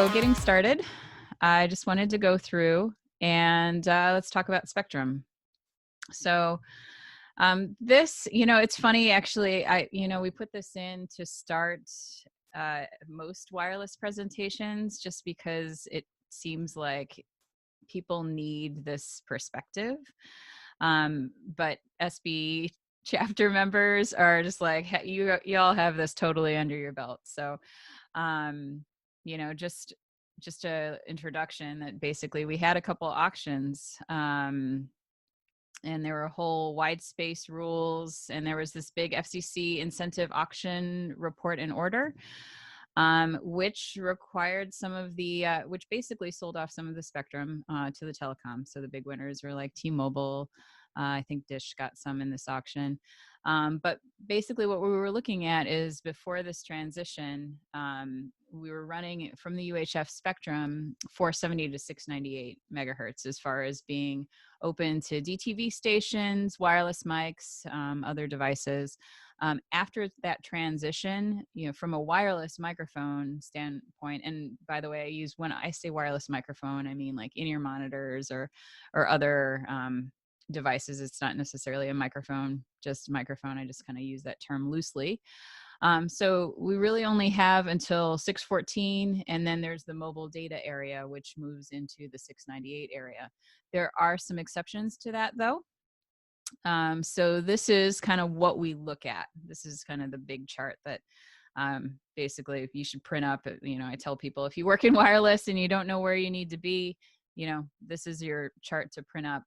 So getting started, I just wanted to go through and let's talk about spectrum. So this, it's funny actually. We put this in to start most wireless presentations just because it seems like people need this perspective. But SB chapter members are just like, "Hey, you all have this totally under your belt." So, um, just a introduction that basically we had a couple auctions. And there were whole wide space rules, and there was this big FCC incentive auction report and order, which required some of the, which basically sold off some of the spectrum to the telecom. So the big winners were like T-Mobile. I think Dish got some in this auction. But basically what we were looking at is before this transition, we were running from the UHF spectrum 470 to 698 megahertz as far as being open to DTV stations, wireless mics, other devices. After that transition, from a wireless microphone standpoint, and by the way, when I say wireless microphone, I mean like in-ear monitors or other devices. It's not necessarily a microphone, just microphone. I just kind of use that term loosely. So we really only have until 614, and then there's the mobile data area, which moves into the 698 area. There are some exceptions to that, though. So this is kind of what we look at. This is kind of the big chart that basically you should print up. I tell people if you work in wireless and you don't know where you need to be, this is your chart to print up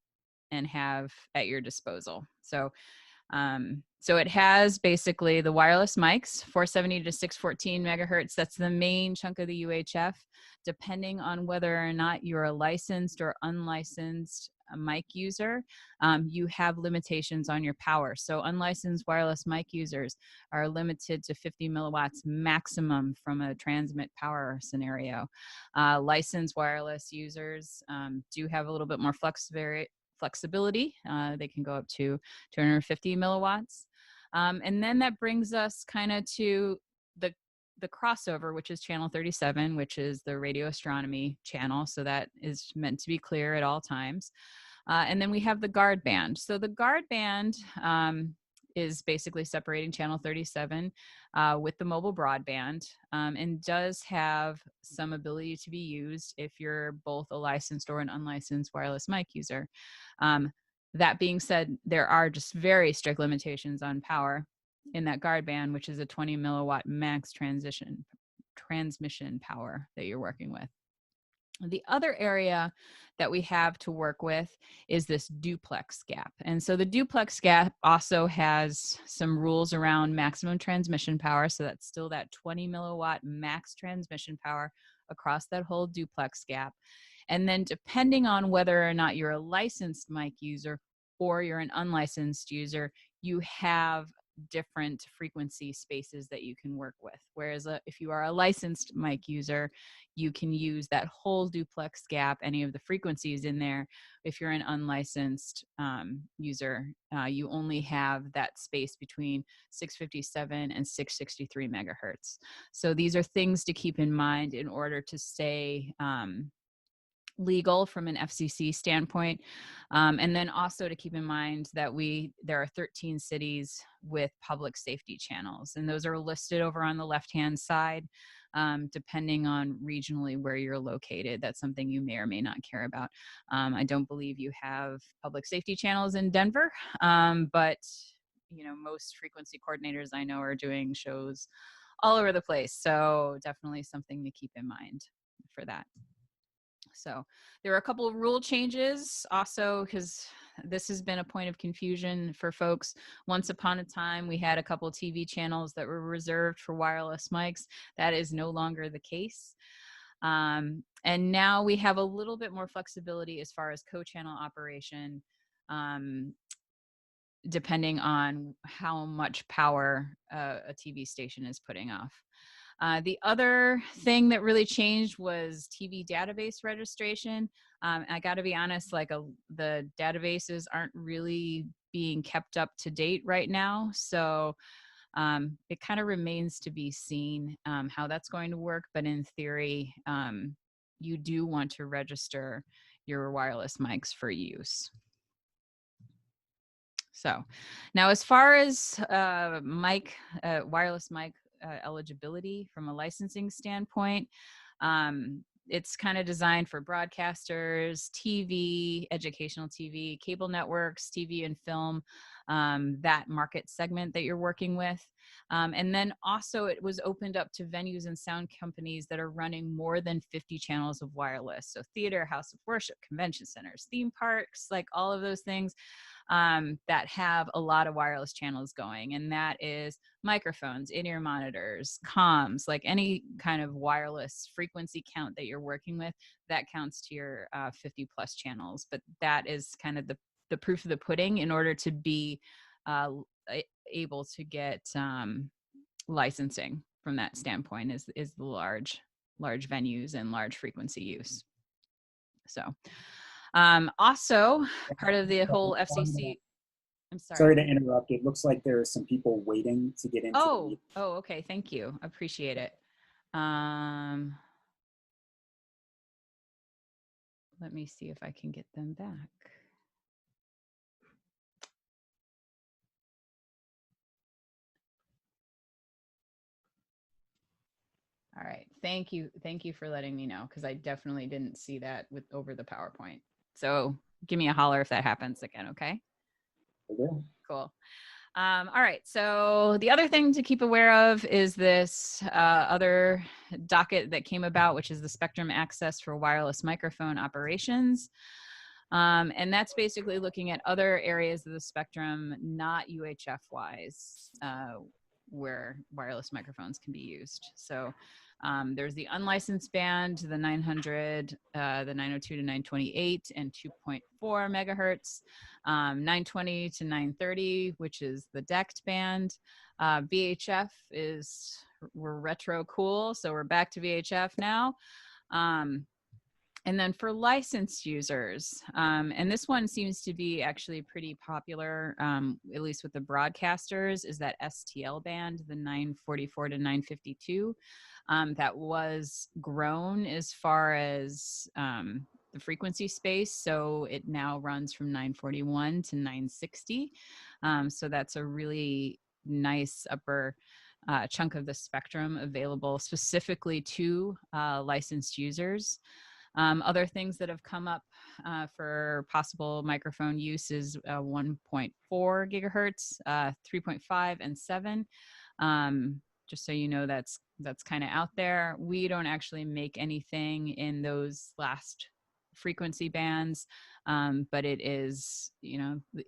and have at your disposal. So it has basically the wireless mics, 470 to 614 megahertz. That's the main chunk of the UHF. Depending on whether or not you're a licensed or unlicensed mic user, you have limitations on your power. So unlicensed wireless mic users are limited to 50 milliwatts maximum from a transmit power scenario. Licensed wireless users do have a little bit more flexibility. They can go up to 250 milliwatts. And then that brings us kind of to the crossover, which is channel 37, which is the radio astronomy channel. So that is meant to be clear at all times. And then we have the guard band. So the guard band is basically separating channel 37 with the mobile broadband, and does have some ability to be used if you're both a licensed or an unlicensed wireless mic user. That being said, there are just very strict limitations on power in that guard band, which is a 20 milliwatt max transmission power that you're working with. The other area that we have to work with is this duplex gap. And so the duplex gap also has some rules around maximum transmission power. So that's still that 20 milliwatt max transmission power across that whole duplex gap. And then depending on whether or not you're a licensed mic user or you're an unlicensed user, you have different frequency spaces that you can work with. Whereas if you are a licensed mic user, you can use that whole duplex gap, any of the frequencies in there. If you're an unlicensed user, you only have that space between 657 and 663 megahertz. So these are things to keep in mind in order to stay legal from an FCC standpoint. And then also to keep in mind that there are 13 cities with public safety channels, and those are listed over on the left-hand side, depending on regionally where you're located. That's something you may or may not care about. I don't believe you have public safety channels in Denver, but most frequency coordinators I know are doing shows all over the place. So definitely something to keep in mind for that. So there are a couple of rule changes also, because this has been a point of confusion for folks. Once upon a time, we had a couple of TV channels that were reserved for wireless mics. That is no longer the case. And now we have a little bit more flexibility as far as co-channel operation, depending on how much power a TV station is putting off. The other thing that really changed was TV database registration. I got to be honest, the databases aren't really being kept up to date right now. So It kind of remains to be seen how that's going to work, but in theory, you do want to register your wireless mics for use. So now as far as wireless mic eligibility from a licensing standpoint, it's kind of designed for broadcasters, TV, educational TV, cable networks, TV and film, that market segment that you're working with. And then also it was opened up to venues and sound companies that are running more than 50 channels of wireless. So theater, house of worship, convention centers, theme parks, like all of those things that have a lot of wireless channels going. And that is microphones, in-ear monitors, comms, like any kind of wireless frequency count that you're working with, that counts to your 50 plus channels. But that is kind of the proof of the pudding in order to be able to get licensing from that standpoint is the large venues and large frequency use. So also part of the whole FCC, I'm sorry. Sorry to interrupt. It looks like there are some people waiting to get into the meeting. Oh, okay. Thank you. Appreciate it. Let me see if I can get them back. All right. Thank you. Thank you for letting me know, because I definitely didn't see that over the PowerPoint. So give me a holler if that happens again, okay? Okay. Cool. All right. So the other thing to keep aware of is this other docket that came about, which is the spectrum access for wireless microphone operations. And that's basically looking at other areas of the spectrum, not UHF wise, where wireless microphones can be used. So there's the unlicensed band, the 900, the 902 to 928 and 2.4 megahertz, 920 to 930, which is the decked band. VHF we're retro cool, so we're back to VHF now. And then for licensed users, and this one seems to be actually pretty popular, at least with the broadcasters, is that STL band, the 944 to 952, that was grown as far as the frequency space. So it now runs from 941 to 960. So that's a really nice upper chunk of the spectrum available specifically to licensed users. Other things that have come up for possible microphone use is 1.4 gigahertz, 3.5 and 7. Just so you know, that's kind of out there. We don't actually make anything in those last frequency bands, but it is,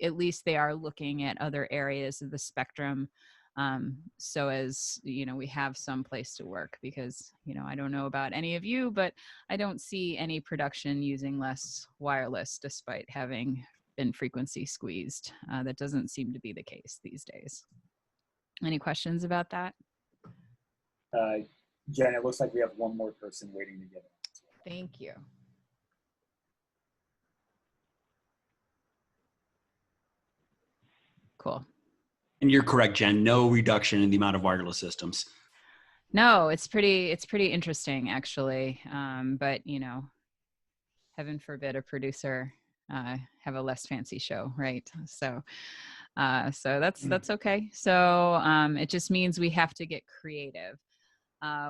at least they are looking at other areas of the spectrum, so as we have some place to work, because I don't know about any of you, but I don't see any production using less wireless despite having been frequency squeezed. That doesn't seem to be the case these days. Any questions about that? Jen, it looks like we have one more person waiting to get in. Thank you. Cool. And you're correct, Jen, no reduction in the amount of wireless systems. No, it's pretty interesting, actually. But heaven forbid a producer have a less fancy show, right? So that's okay. So it just means we have to get creative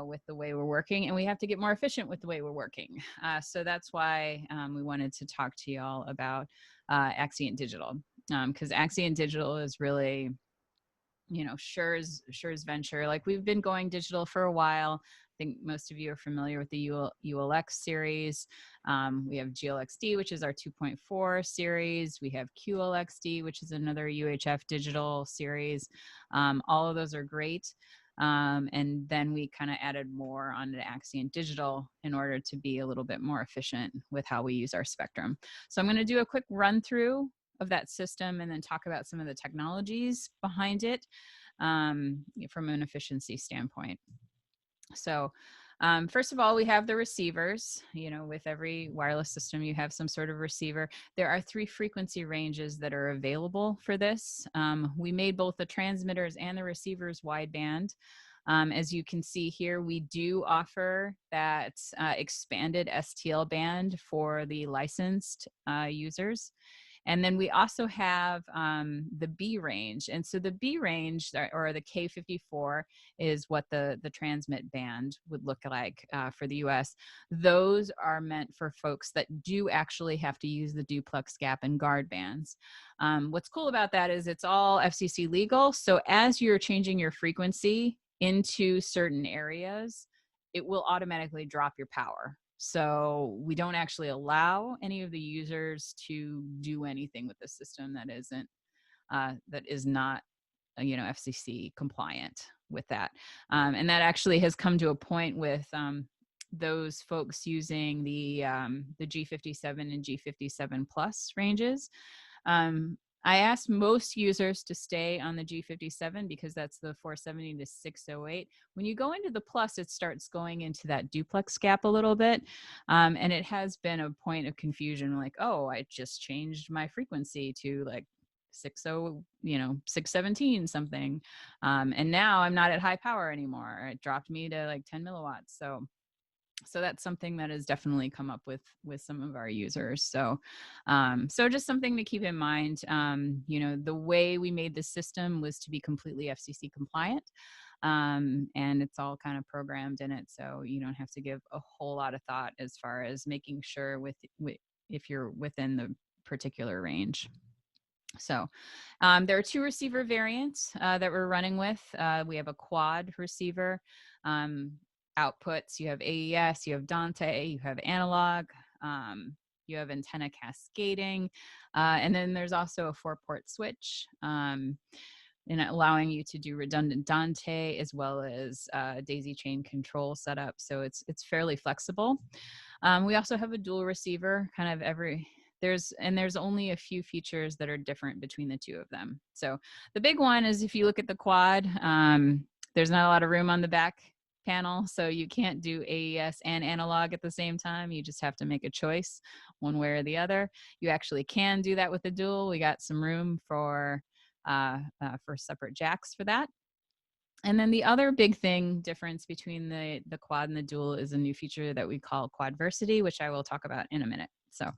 with the way we're working, and we have to get more efficient with the way we're working. So that's why we wanted to talk to y'all about Axient Digital, because Axient Digital is really Shure's venture. Like, we've been going digital for a while. I think most of you are familiar with the ULX series. We have GLXD, which is our 2.4 series. We have QLXD, which is another UHF digital series. All of those are great. And then we kind of added more onto Axient Digital in order to be a little bit more efficient with how we use our spectrum. So I'm going to do a quick run through of that system and then talk about some of the technologies behind it from an efficiency standpoint. So First of all, we have the receivers. You know, with every wireless system, you have some sort of receiver. There are 3 frequency ranges that are available for this. We made both the transmitters and the receivers wideband. As you can see here, we do offer that expanded STL band for the licensed users. And then we also have the B range. And so the B range, or the K54, is what the transmit band would look like for the US. Those are meant for folks that do actually have to use the duplex gap and guard bands. What's cool about that is it's all FCC legal. So as you're changing your frequency into certain areas, it will automatically drop your power. So we don't actually allow any of the users to do anything with the system that isn't, that is not, you know, FCC compliant with that. And that actually has come to a point with those folks using the G57 and G57 Plus ranges. I asked most users to stay on the G57 because that's the 470 to 608. When you go into the Plus, it starts going into that duplex gap a little bit. And it has been a point of confusion, like, oh, I just changed my frequency to like 60, you know, 617 something. And now I'm not at high power anymore. It dropped me to like 10 milliwatts. So that's something that has definitely come up with some of our users. So just something to keep in mind. You know, the way we made the system was to be completely FCC compliant, and it's all kind of programmed in it, so you don't have to give a whole lot of thought as far as making sure if you're within the particular range. So there are 2 receiver variants that we're running with. We have a quad receiver. Outputs, you have AES, you have Dante, you have analog, you have antenna cascading, and then there's also a 4-port switch, and allowing you to do redundant Dante as well as daisy chain control setup. So it's fairly flexible. We also have a dual receiver, kind of there's only a few features that are different between the 2 of them. So the big one is, if you look at the quad, there's not a lot of room on the back panel, so you can't do AES and analog at the same time. You just have to make a choice one way or the other. You actually can do that with the dual. We got some room for separate jacks for that. And then the other big difference between the quad and the dual is a new feature that we call Quadversity, which I will talk about in a minute. So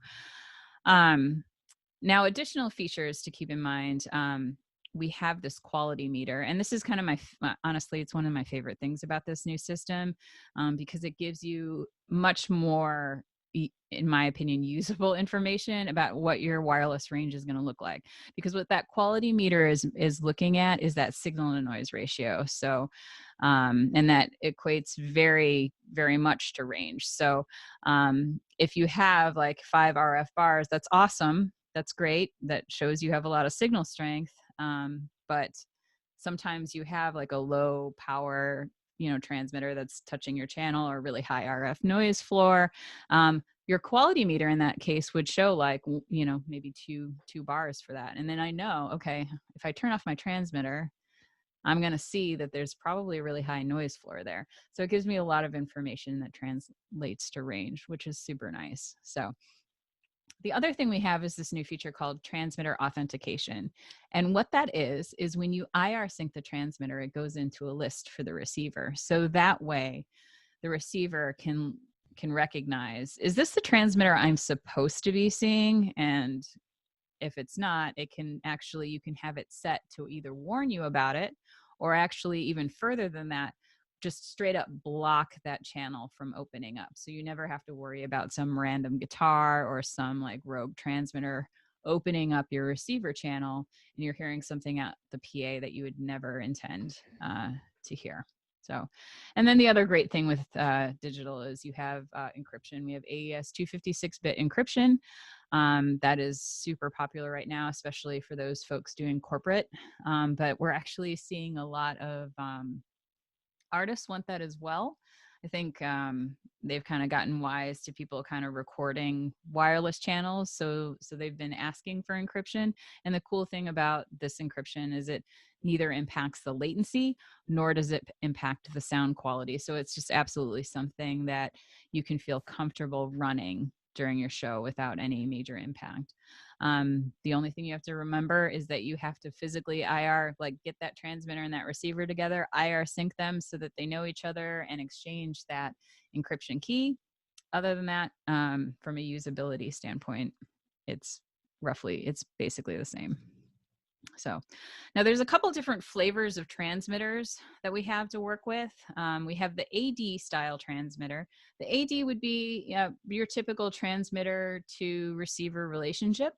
now, additional features to keep in mind, we have this quality meter, and this is kind of honestly, it's one of my favorite things about this new system, because it gives you much more, in my opinion, usable information about what your wireless range is going to look like. Because what that quality meter is looking at is that signal to noise ratio. So, and that equates very, very much to range. So if you have like 5 RF bars, that's awesome. That's great. That shows you have a lot of signal strength. But sometimes you have like a low power, you know, transmitter that's touching your channel, or really high RF noise floor. Your quality meter in that case would show like, you know, maybe two bars for that. And then I know, okay, if I turn off my transmitter, I'm going to see that there's probably a really high noise floor there. So it gives me a lot of information that translates to range, which is super nice. So the other thing we have is this new feature called transmitter authentication. And what that is when you IR sync the transmitter, it goes into a list for the receiver. So that way the receiver can recognize, is this the transmitter I'm supposed to be seeing? And if it's not, it can actually, you can have it set to either warn you about it, or actually even further than that, just straight up block that channel from opening up. So you never have to worry about some random guitar or some like rogue transmitter opening up your receiver channel and you're hearing something out the PA that you would never intend to hear. So, and then the other great thing with digital is you have encryption. We have AES 256-bit encryption. That is super popular right now, especially for those folks doing corporate. But we're actually seeing a lot of artists want that as well. I think they've kind of gotten wise to people kind of recording wireless channels. So they've been asking for encryption. And the cool thing about this encryption is it neither impacts the latency nor does it impact the sound quality. So it's just absolutely something that you can feel comfortable running during your show without any major impact. The only thing you have to remember is that you have to physically IR, like get that transmitter and that receiver together, IR sync them so that they know each other and exchange that encryption key. Other than that, from a usability standpoint, it's basically the same. So now there's a couple different flavors of transmitters that we have to work with. We have the AD style transmitter. The AD would be your typical transmitter to receiver relationship.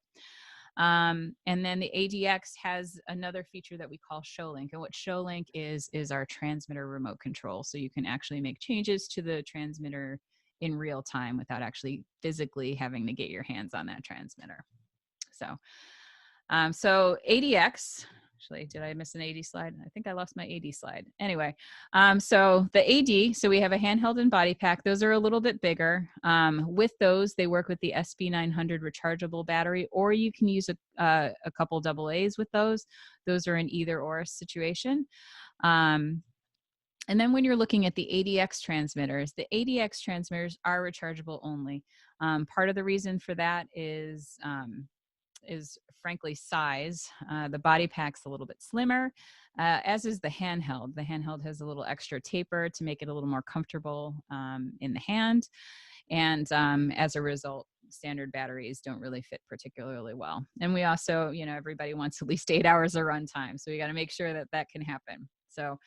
And then the ADX has another feature that we call ShowLink. And what ShowLink is our transmitter remote control. So you can actually make changes to the transmitter in real time without actually physically having to get your hands on that transmitter. So ADX, actually, did I miss an AD slide? I think I lost my AD slide. Anyway, so the AD, so we have a handheld and body pack. Those are a little bit bigger. With those, they work with the SB900 rechargeable battery, or you can use a couple AA's with those. Those are an either or situation. And then when you're looking at the ADX transmitters, the ADX transmitters are rechargeable only. Part of the reason for that is frankly size. The body pack's a little bit slimmer, as is the handheld. The handheld has a little extra taper to make it a little more comfortable in the hand. And as a result, standard batteries don't really fit particularly well. And we also, everybody wants at least 8 hours of runtime. So we got to make sure that that can happen. So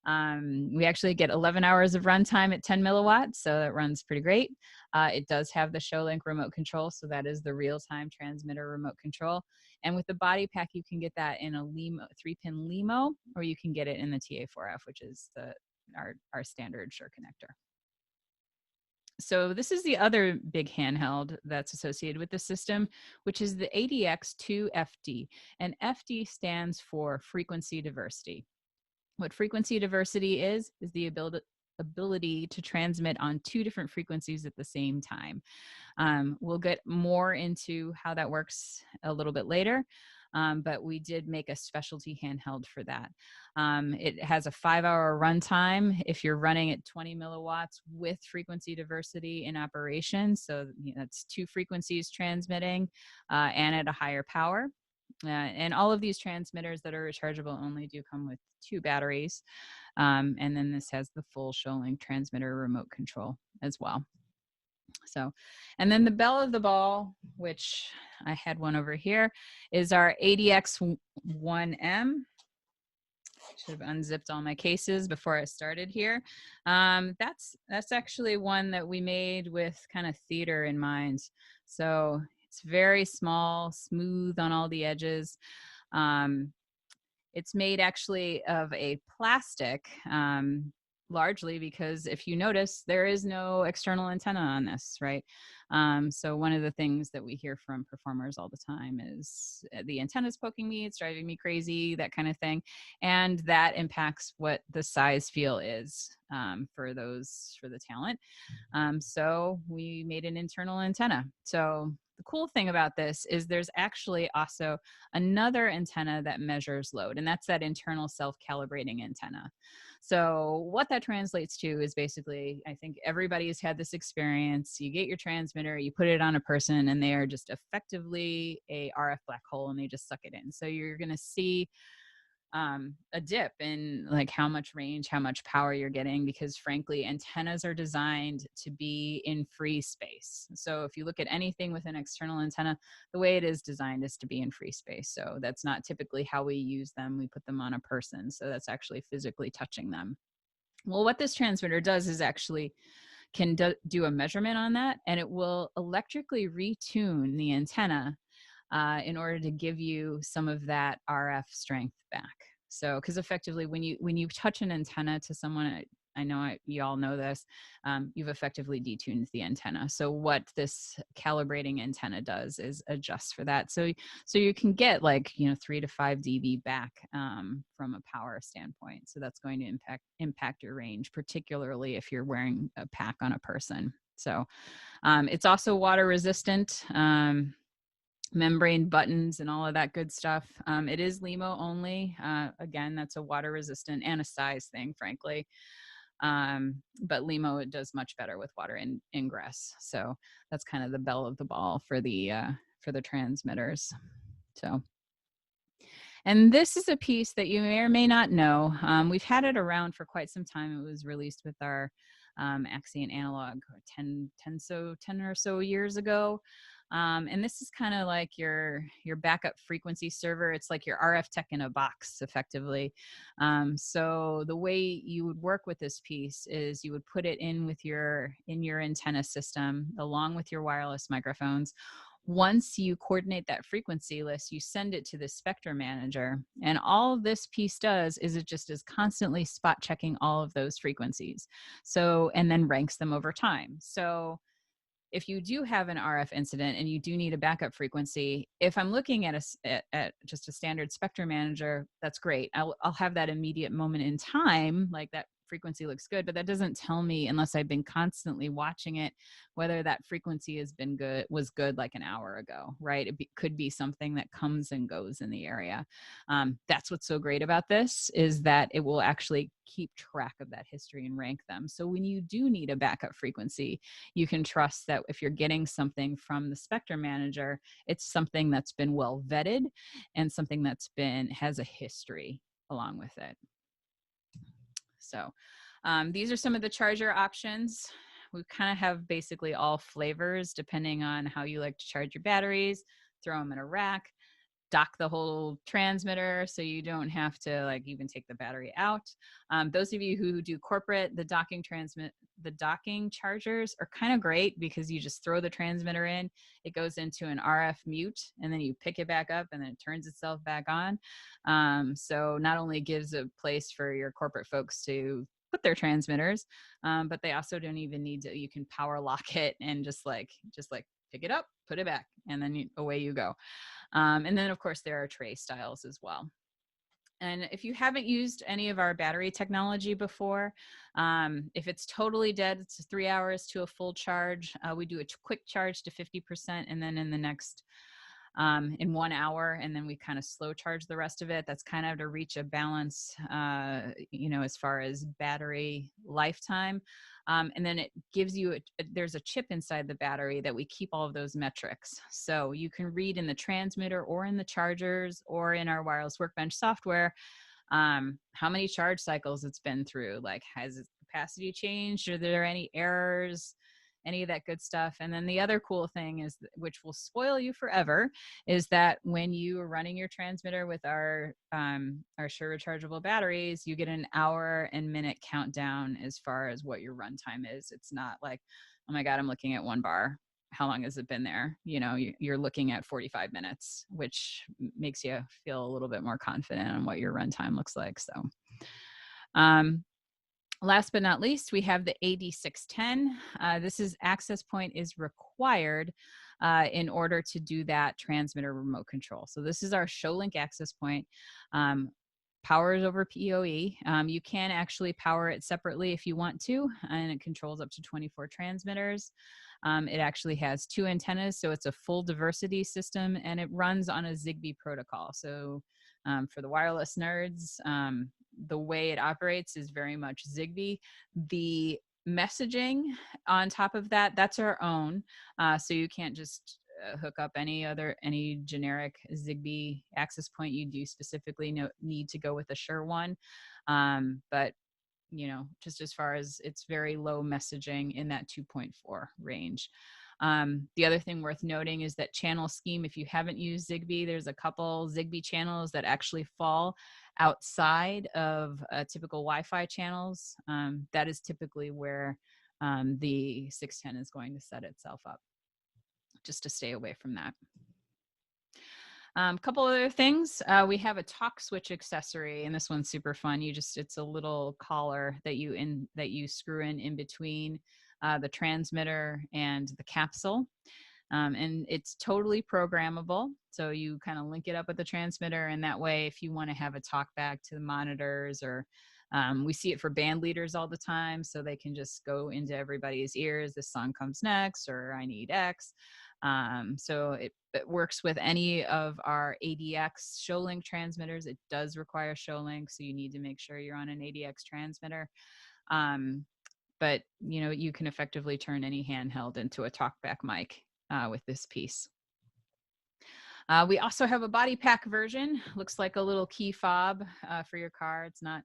we actually get 11 hours of runtime at 10 milliwatts, so that runs pretty great. It does have the ShowLink remote control, so that is the real-time transmitter remote control. And with the body pack, you can get that in a LEMO, 3-pin LEMO, or you can get it in the TA4F, which is our standard Shure connector. So this is the other big handheld that's associated with the system, which is the ADX2FD. And FD stands for frequency diversity. What frequency diversity is the ability to transmit on 2 different frequencies at the same time. We'll get more into how that works a little bit later, but we did make a specialty handheld for that. It has a 5-hour runtime if you're running at 20 milliwatts with frequency diversity in operation. So that's 2 frequencies transmitting and at a higher power. And all of these transmitters that are rechargeable only do come with 2 batteries. And then this has the full ShowLink transmitter remote control as well. So, and then the belle of the ball, which I had one over here, is our ADX1M. Should have unzipped all my cases before I started here. That's actually one that we made with kind of theater in mind. So it's very small, smooth on all the edges. It's made actually of a plastic, largely because if you notice, there is no external antenna on this, right? So one of the things that we hear from performers all the time is the antenna's poking me, it's driving me crazy, that kind of thing. And that impacts what the size feel is for the talent. So we made an internal antenna. So the cool thing about this is there's actually also another antenna that measures load, and that's that internal self-calibrating antenna. So what that translates to is basically, I think everybody's had this experience. You get your transmitter, you put it on a person, and they are just effectively a RF black hole, and they just suck it in. So you're going to see a dip in like how much range, how much power you're getting, because frankly, antennas are designed to be in free space. So if you look at anything with an external antenna, the way it is designed is to be in free space. So that's not typically how we use them. We put them on a person. So that's actually physically touching them. Well, what this transmitter does is actually can do a measurement on that, and it will electrically retune the antenna in order to give you some of that RF strength back. So, because effectively when you touch an antenna to someone, I know you all know this, you've effectively detuned the antenna. So what this calibrating antenna does is adjust for that. So you can get like, 3 to 5 dB back from a power standpoint. So that's going to impact your range, particularly if you're wearing a pack on a person. So it's also water resistant. Membrane buttons and all of that good stuff. It is LEMO only. Again, that's a water resistant and a size thing, frankly. But LEMO, it does much better with water ingress. So that's kind of the belle of the ball for the transmitters. So, and this is a piece that you may or may not know. We've had it around for quite some time. It was released with our Axient analog 10 or so years ago. And this is kind of like your backup frequency server. It's like your RF tech in a box, effectively. So the way you would work with this piece is you would put it in your antenna system along with your wireless microphones. Once you coordinate that frequency list, you send it to the spectrum manager. And all this piece does is it just is constantly spot checking all of those frequencies. So, and then ranks them over time. So if you do have an RF incident and you do need a backup frequency, if I'm looking at just a standard spectrum manager, that's great. I'll have that immediate moment in time, like that frequency looks good, but that doesn't tell me, unless I've been constantly watching it, whether that frequency was good like an hour ago, right? Could be something that comes and goes in the area. That's what's so great about this, is that it will actually keep track of that history and rank them. So when you do need a backup frequency, you can trust that if you're getting something from the spectrum manager, it's something that's been well vetted and something that's has a history along with it. So these are some of the charger options. We kind of have basically all flavors depending on how you like to charge your batteries. Throw them in a rack, dock the whole transmitter so you don't have to like even take the battery out. Those of you who do corporate, the docking chargers are kind of great because you just throw the transmitter in, it goes into an RF mute, and then you pick it back up and then it turns itself back on. So not only gives a place for your corporate folks to put their transmitters, but they also don't even need to, you can power lock it and just like pick it up, put it back, and then away you go. And then of course there are tray styles as well. And if you haven't used any of our battery technology before, if it's totally dead, it's 3 hours to a full charge. We do a quick charge to 50%, and then in the next, in 1 hour, and then we kind of slow charge the rest of it. That's kind of to reach a balance, as far as battery lifetime. And then it gives you, there's a chip inside the battery that we keep all of those metrics. So you can read in the transmitter or in the chargers or in our wireless workbench software, how many charge cycles it's been through, like has its capacity changed, are there any errors, any of that good stuff. And then the other cool thing is, which will spoil you forever, is that when you are running your transmitter with our Shure rechargeable batteries, you get an hour and minute countdown as far as what your runtime is. It's not like, oh my God, I'm looking at 1 bar. How long has it been there? You're looking at 45 minutes, which makes you feel a little bit more confident on what your runtime looks like. So, last but not least, we have the AD610. This is access point is required in order to do that transmitter remote control. So this is our ShowLink access point. Powers over PoE. You can actually power it separately if you want to, and it controls up to 24 transmitters. It actually has 2 antennas, so it's a full diversity system, and it runs on a Zigbee protocol. So for the wireless nerds, the way it operates is very much Zigbee. The messaging on top of that, that's our own. So you can't just hook up any generic Zigbee access point. You do specifically need to go with a Shure one. But just as far as, it's very low messaging in that 2.4 range. The other thing worth noting is that channel scheme. If you haven't used Zigbee, there's a couple Zigbee channels that actually fall outside of typical Wi-Fi channels. That is typically where the 610 is going to set itself up, just to stay away from that. Couple other things. We have a talk switch accessory, and this one's super fun. It's a little collar that you screw in between the transmitter and the capsule. And it's totally programmable. So you kind of link it up with the transmitter, and that way, if you want to have a talk back to the monitors, or we see it for band leaders all the time, so they can just go into everybody's ears. This song comes next, or I need X. So it works with any of our ADX show link transmitters. It does require show link, so you need to make sure you're on an ADX transmitter. But you can effectively turn any handheld into a talkback mic with this piece. We also have a body pack version. Looks like a little key fob for your car. It's not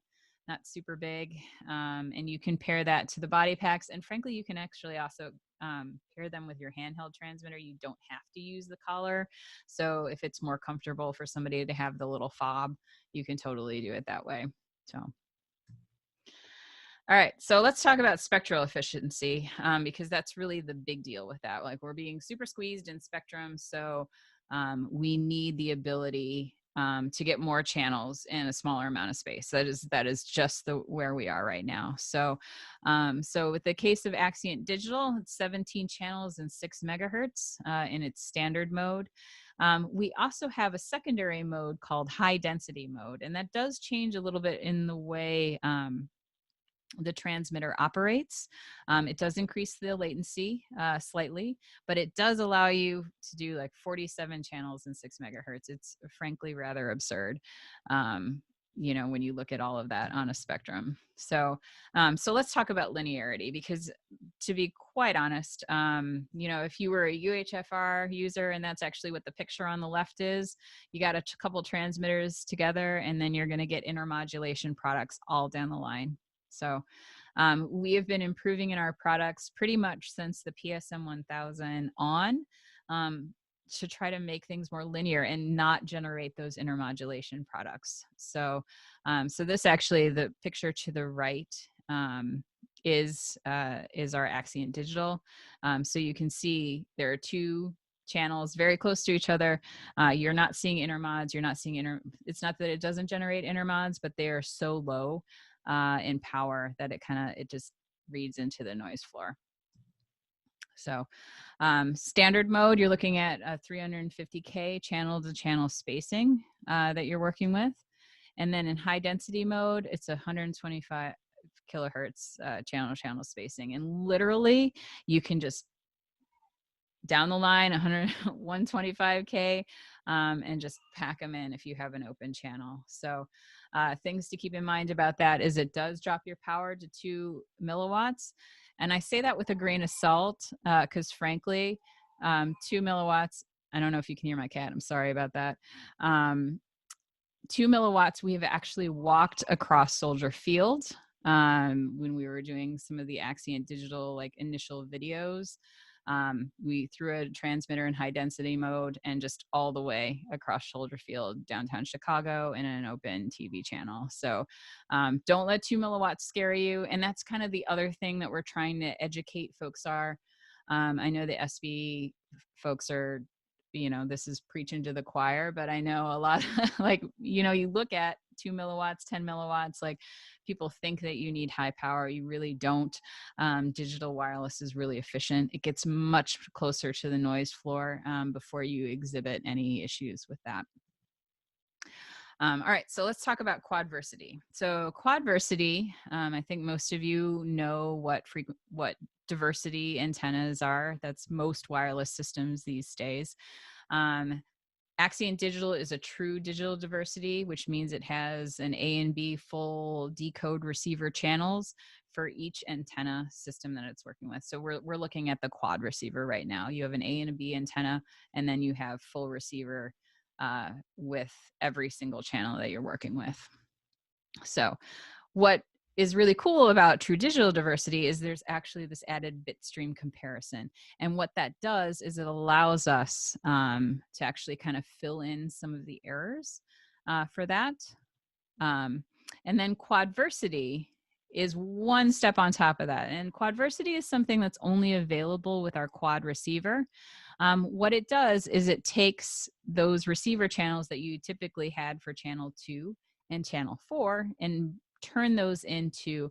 super big, and you can pair that to the body packs. And frankly, you can actually also pair them with your handheld transmitter. You don't have to use the collar. So if it's more comfortable for somebody to have the little fob, you can totally do it that way. So. All right, so let's talk about spectral efficiency, because that's really the big deal with that. Like, we're being super squeezed in spectrum, so we need the ability to get more channels in a smaller amount of space. That is just where we are right now. So, so with the case of Axient Digital, it's 17 channels and 6 megahertz in its standard mode. We also have a secondary mode called high density mode, and that does change a little bit in the way the transmitter operates. It does increase the latency slightly, but it does allow you to do like 47 channels and 6 megahertz. It's frankly rather absurd, when you look at all of that on a spectrum. So, so let's talk about linearity, because to be quite honest, if you were a UHFR user, and that's actually what the picture on the left is, you got a couple transmitters together, and then you're going to get intermodulation products all down the line. So we have been improving in our products pretty much since the PSM 1000 on, to try to make things more linear and not generate those intermodulation products. So, so this actually, the picture to the right is our Axient Digital. So you can see there are two channels very close to each other. You're not seeing intermods. You're not seeing it's not that it doesn't generate intermods, but they are so low in power that it just reads into the noise floor. So standard mode, you're looking at a 350K channel to channel spacing that you're working with. And then in high density mode, it's 125 kilohertz channel to channel spacing. And literally you can just down the line 125K and just pack them in if you have an open channel. So things to keep in mind about that is it does drop your power to 2 milliwatts. And I say that with a grain of salt because frankly, 2 milliwatts, I don't know if you can hear my cat, I'm sorry about that. 2 milliwatts, we have actually walked across Soldier Field when we were doing some of the Axient Digital initial videos. We threw a transmitter in high density mode and just all the way across Soldier Field, downtown Chicago, in an open TV channel. So don't let 2 milliwatts scare you. And that's kind of the other thing that we're trying to educate folks are. I know the SBE folks are, this is preaching to the choir, but I know a lot you look at 2 milliwatts, 10 milliwatts, people think that you need high power. You really don't. Digital wireless is really efficient. It gets much closer to the noise floor before you exhibit any issues with that. All right, so let's talk about quadversity. So quadversity, I think most of you know what diversity antennas are. That's most wireless systems these days. Axient Digital is a true digital diversity, which means it has an A and B full decode receiver channels for each antenna system that it's working with. So we're looking at the quad receiver right now. You have an A and a B antenna, and then you have full receiver with every single channel that you're working with. So what is really cool about true digital diversity is there's actually this added bit stream comparison. And what that does is it allows us to actually kind of fill in some of the errors for that. And then quadversity is one step on top of that. And quadversity is something that's only available with our quad receiver. What it does is it takes those receiver channels that you typically had for channel 2 and channel 4 and turn those into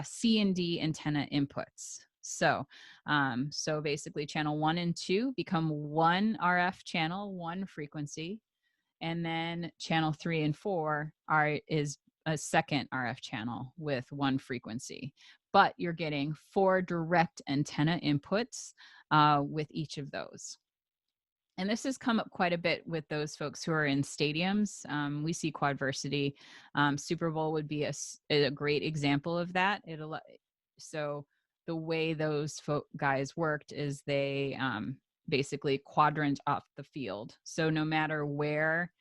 C and D antenna inputs. So basically channel 1 and 2 become one RF channel, one frequency, and then channel 3 and 4 is a second RF channel with one frequency. But you're getting 4 direct antenna inputs with each of those. And this has come up quite a bit with those folks who are in stadiums. We see quadversity. Super Bowl would be a great example of that. So the way those guys worked is they basically quadrant off the field. So no matter where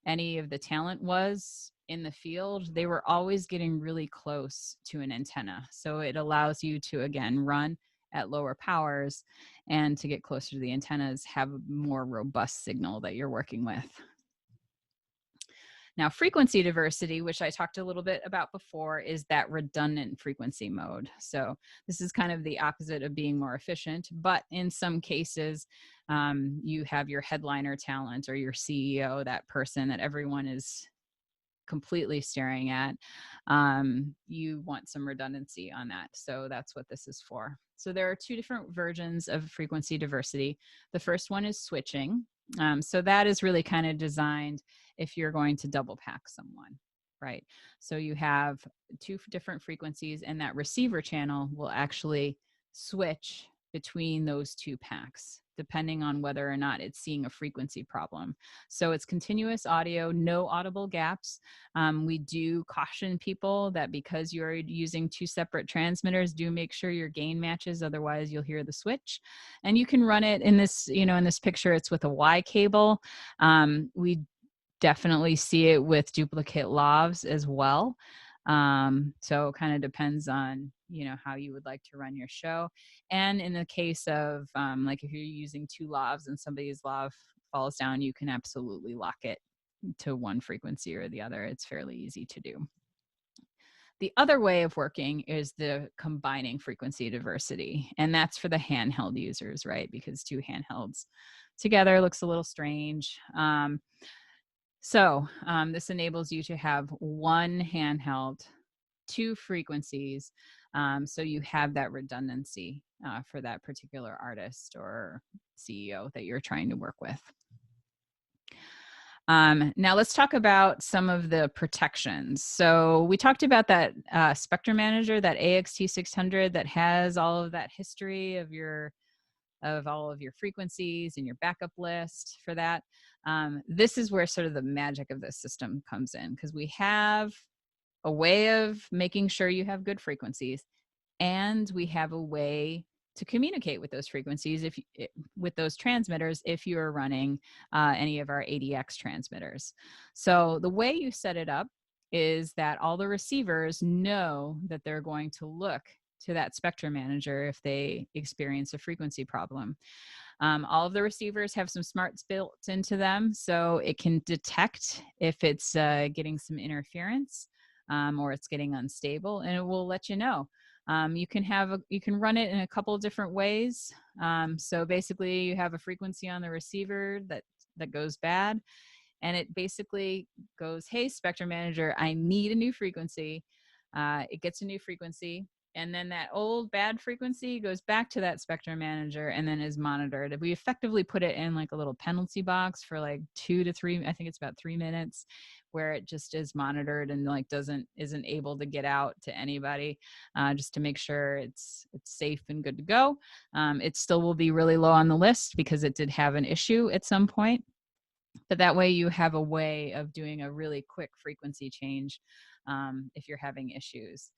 any of the talent was in the field, they were always getting really close to an antenna. So it allows you to, again, run at lower powers and to get closer to the antennas, have a more robust signal that you're working with. Now, frequency diversity, which I talked a little bit about before, is that redundant frequency mode. So this is kind of the opposite of being more efficient, but in some cases, you have your headliner talent or your CEO, that person that everyone is completely staring at. You want some redundancy on that. So that's what this is for. So there are 2 different versions of frequency diversity. The first one is switching. So that is really kind of designed if you're going to double pack someone, right? So you have 2 different frequencies and that receiver channel will actually switch between those 2 packs, depending on whether or not it's seeing a frequency problem. So it's continuous audio, no audible gaps. We do caution people that because you're using 2 separate transmitters, do make sure your gain matches, otherwise you'll hear the switch. And you can run it in this, in this picture, it's with a Y cable. We definitely see it with duplicate lavs as well. So it kind of depends on, how you would like to run your show. And in the case of like if you're using 2 lavs and somebody's lav falls down, you can absolutely lock it to one frequency or the other. It's fairly easy to do. The other way of working is the combining frequency diversity, and that's for the handheld users, right? Because 2 handhelds together looks a little strange. So this enables you to have one handheld, 2 frequencies, so you have that redundancy for that particular artist or CEO that you're trying to work with. Now let's talk about some of the protections. So we talked about that spectrum manager, that AXT600 that has all of that history of all of your frequencies and your backup list for that. This is where sort of the magic of this system comes in, because we have a way of making sure you have good frequencies, and we have a way to communicate with those frequencies with those transmitters if you're running any of our ADX transmitters. So the way you set it up is that all the receivers know that they're going to look to that spectrum manager if they experience a frequency problem. All of the receivers have some smarts built into them, so it can detect if it's getting some interference or it's getting unstable, and it will let you know. You can run it in a couple of different ways. So basically, you have a frequency on the receiver that goes bad, and it basically goes, "Hey, spectrum manager, I need a new frequency." It gets a new frequency, and then that old bad frequency goes back to that spectrum manager and then is monitored. We effectively put it in like a little penalty box for like 2 to 3, I think it's about 3 minutes, where it just is monitored and like isn't able to get out to anybody, just to make sure it's safe and good to go. It still will be really low on the list because it did have an issue at some point. But that way you have a way of doing a really quick frequency change if you're having issues.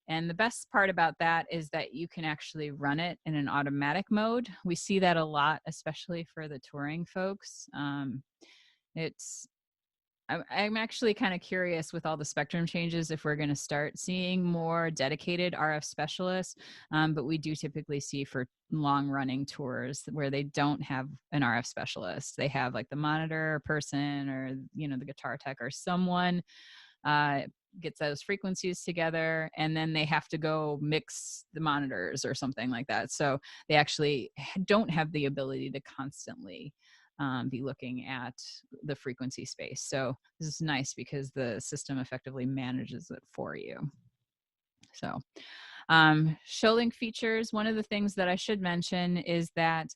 And the best part about that is that you can actually run it in an automatic mode. We see that a lot, especially for the touring folks. I'm actually kind of curious with all the spectrum changes if we're going to start seeing more dedicated RF specialists, but we do typically see for long running tours where they don't have an RF specialist. They have like the monitor person or, the guitar tech or someone gets those frequencies together, and then they have to go mix the monitors or something like that. So they actually don't have the ability to constantly be looking at the frequency space. So this is nice because the system effectively manages it for you. So show link features, one of the things that I should mention is that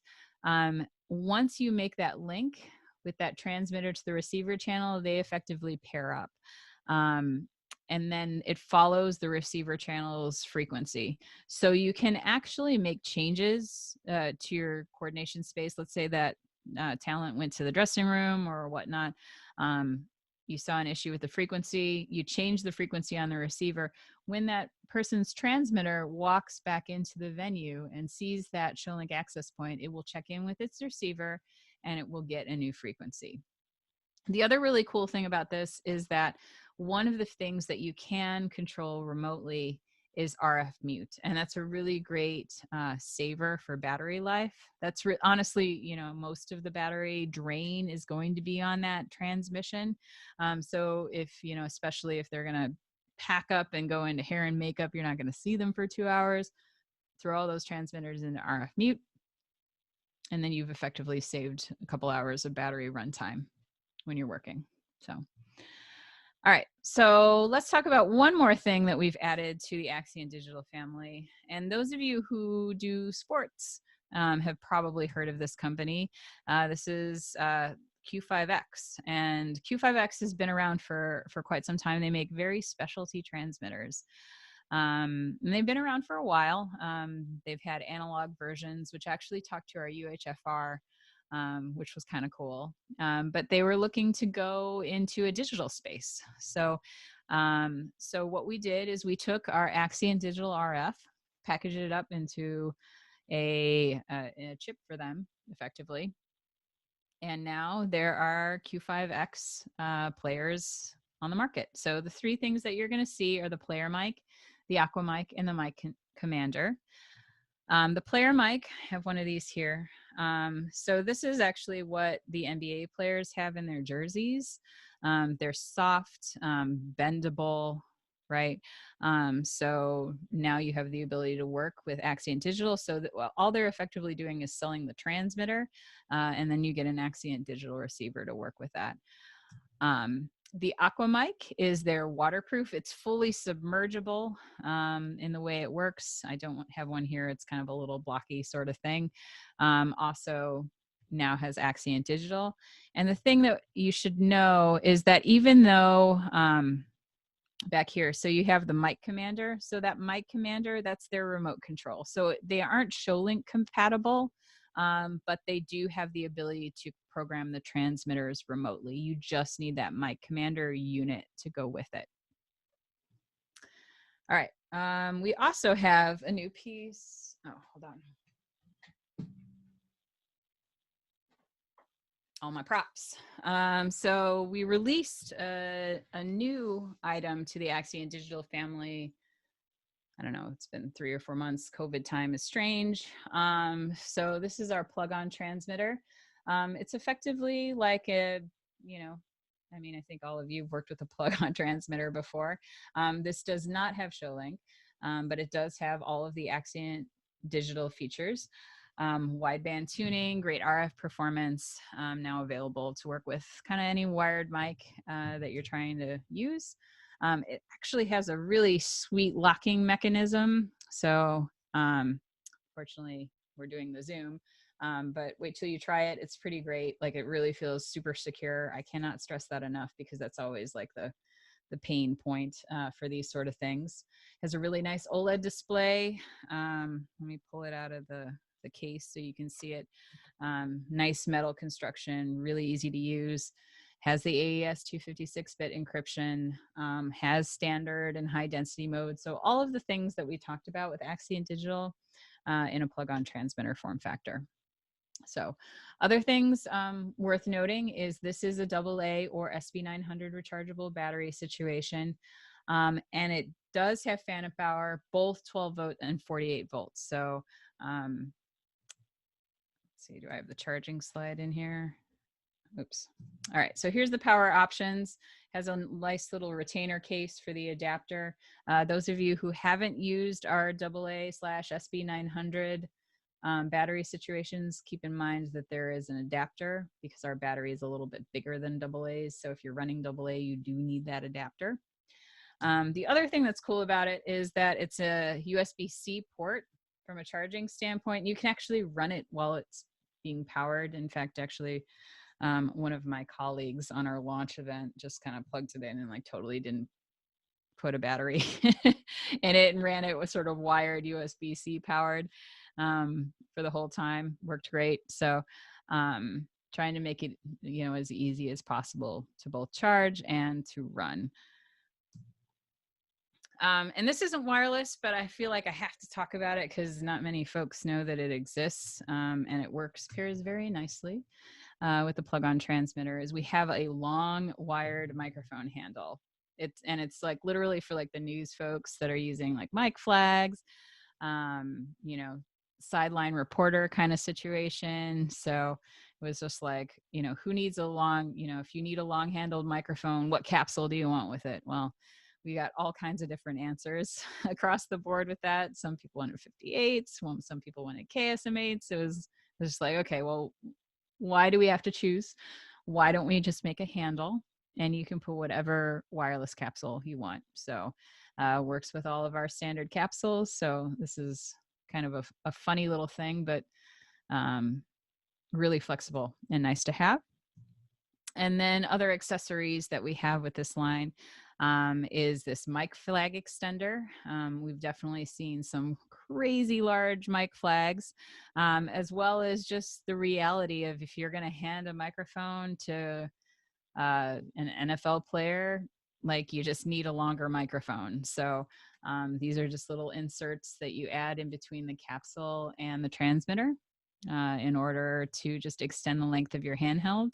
once you make that link with that transmitter to the receiver channel, they effectively pair up. And then it follows the receiver channel's frequency. So you can actually make changes to your coordination space. Let's say that talent went to the dressing room or whatnot. You saw an issue with the frequency, you change the frequency on the receiver. When that person's transmitter walks back into the venue and sees that show link access point, it will check in with its receiver and it will get a new frequency. The other really cool thing about this is that one of the things that you can control remotely is RF mute. And that's a really great saver for battery life. That's honestly, you know, most of the battery drain is going to be on that transmission. So if, you know, especially if they're going to pack up and go into hair and makeup, you're not going to see them for 2 hours. Throw all those transmitters into RF mute. And then you've effectively saved a couple hours of battery runtime when you're working. So. All right, so let's talk about one more thing that we've added to the Axient Digital family. And those of you who do sports have probably heard of this company. This is Q5X, and Q5X has been around for quite some time. They make very specialty transmitters. And they've been around for a while. They've had analog versions, which actually talk to our UHFR, which was kind of cool. But they were looking to go into a digital space. So what we did is we took our Axient Digital RF, packaged it up into a chip for them, effectively. And now there are Q5X players on the market. So the three things that you're going to see are the player mic, the Aqua mic, and the mic commander. The player mic, I have one of these here. So this is actually what the NBA players have in their jerseys. They're soft, bendable, right? So now you have the ability to work with Axient Digital. So that, well, all they're effectively doing is selling the transmitter, and then you get an Axient Digital receiver to work with that. The Aqua mic is their waterproof. It's fully submergible in the way it works. I don't have one here. It's kind of a little blocky sort of thing. Also now has Axient Digital. And the thing that you should know is that even though back here, so you have the mic commander. So that mic commander, that's their remote control. So they aren't ShowLink compatible, but they do have the ability to program the transmitters remotely. You just need that mic commander unit to go with it. All right, we also have a new piece. Oh, hold on. All my props. So we released a new item to the Axient Digital family. I don't know, it's been 3 or 4 months. COVID time is strange. So this is our plug-on transmitter. It's effectively like a, you know, I mean, I think all of you have worked with a plug-on transmitter before. This does not have ShowLink, but it does have all of the Axient Digital features. Wideband tuning, great RF performance, now available to work with kind of any wired mic that you're trying to use. It actually has a really sweet locking mechanism. So fortunately, we're doing the Zoom, but wait till you try it. It's pretty great. Like, it really feels super secure. I cannot stress that enough because that's always like the pain point for these sort of things. It has a really nice OLED display. Let me pull it out of the case so you can see it. Nice metal construction, really easy to use. Has the AES 256-bit encryption, has standard and high density mode. So all of the things that we talked about with Axient Digital in a plug-on transmitter form factor. So other things worth noting is this is a AA or SB900 rechargeable battery situation. And it does have fan power, both 12 volt and 48 volts. So let's see, do I have the charging slide in here? Oops. All right, so here's the power options. Has a nice little retainer case for the adapter. Those of you who haven't used our AA/SB900 battery situations, keep in mind that there is an adapter because our battery is a little bit bigger than AA's. So if you're running AA, you do need that adapter. The other thing that's cool about it is that it's a USB-C port from a charging standpoint. You can actually run it while it's being powered. In fact, actually, one of my colleagues on our launch event just kind of plugged it in and like totally didn't put a battery in it and ran it with sort of wired USB-C powered for the whole time. Worked great. So trying to make it, you know, as easy as possible to both charge and to run. And this isn't wireless, but I feel like I have to talk about it because not many folks know that it exists, and it pairs very nicely with the plug-on transmitter. Is we have a long wired microphone handle. It's like literally for like the news folks that are using like mic flags, you know, sideline reporter kind of situation. So it was just like, you know, who needs a long, you know, if you need a long handled microphone, what capsule do you want with it? Well, we got all kinds of different answers across the board with that. Some people wanted 58s, some people wanted KSM8s. So it was just like, okay, well, why do we have to choose? Why don't we just make a handle and you can put whatever wireless capsule you want? So works with all of our standard capsules. So this is kind of a funny little thing, but really flexible and nice to have. And then other accessories that we have with this line is this mic flag extender. We've definitely seen some crazy large mic flags, as well as just the reality of if you're going to hand a microphone to an NFL player, like you just need a longer microphone. So these are just little inserts that you add in between the capsule and the transmitter in order to just extend the length of your handheld.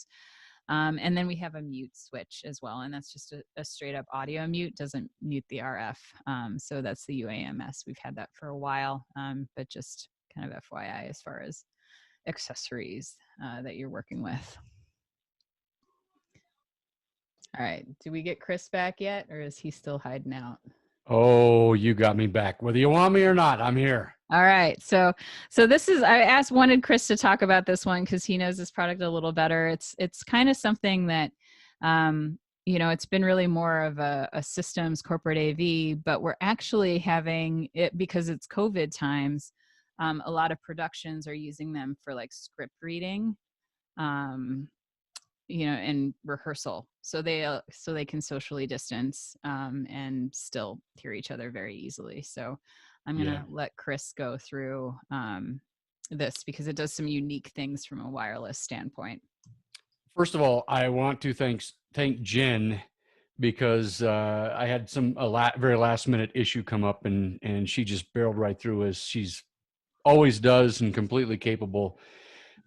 And then we have a mute switch as well. And that's just a straight up audio mute, doesn't mute the RF. So that's the UAMS. We've had that for a while, but just kind of FYI as far as accessories that you're working with. All right, did we get Criss back yet, or is he still hiding out? Oh, you got me back. Whether you want me or not, I'm here. All right. So this is, wanted Criss to talk about this one because he knows this product a little better. It's kind of something that, you know, it's been really more of a systems corporate AV, but we're actually having it because it's COVID times. A lot of productions are using them for like script reading, you know, and rehearsal. So they can socially distance and still hear each other very easily. So I'm going to let Criss go through this because it does some unique things from a wireless standpoint. First of all, I want to thank Jenn because I had very last minute issue come up and she just barreled right through as she's always does and completely capable.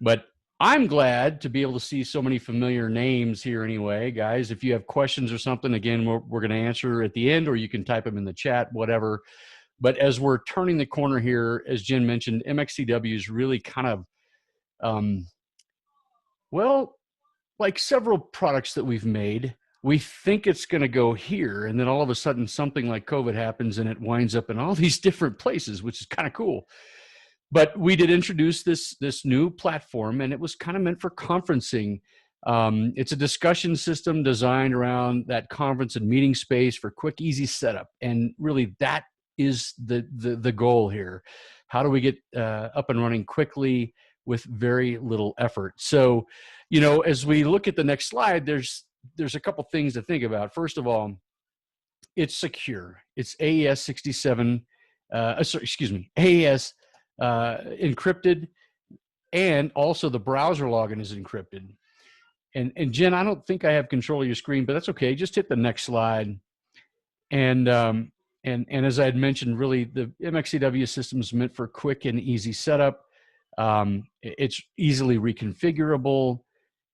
But I'm glad to be able to see so many familiar names here anyway, guys. If you have questions or something, again, we're going to answer at the end, or you can type them in the chat, whatever. But as we're turning the corner here, as Jenn mentioned, MXCW is really kind of, well, like several products that we've made, we think it's going to go here. And then all of a sudden something like COVID happens and it winds up in all these different places, which is kind of cool. But we did introduce this new platform, and it was kind of meant for conferencing. It's a discussion system designed around that conference and meeting space for quick, easy setup. And really that is the goal here. How do we get up and running quickly with very little effort? So, you know, as we look at the next slide, there's a couple things to think about. First of all, it's secure. It's AES 67, AES encrypted, and also the browser login is encrypted. And Jenn, I don't think I have control of your screen, but that's okay. Just hit the next slide. And as I had mentioned, really the MXCW system is meant for quick and easy setup. It's easily reconfigurable.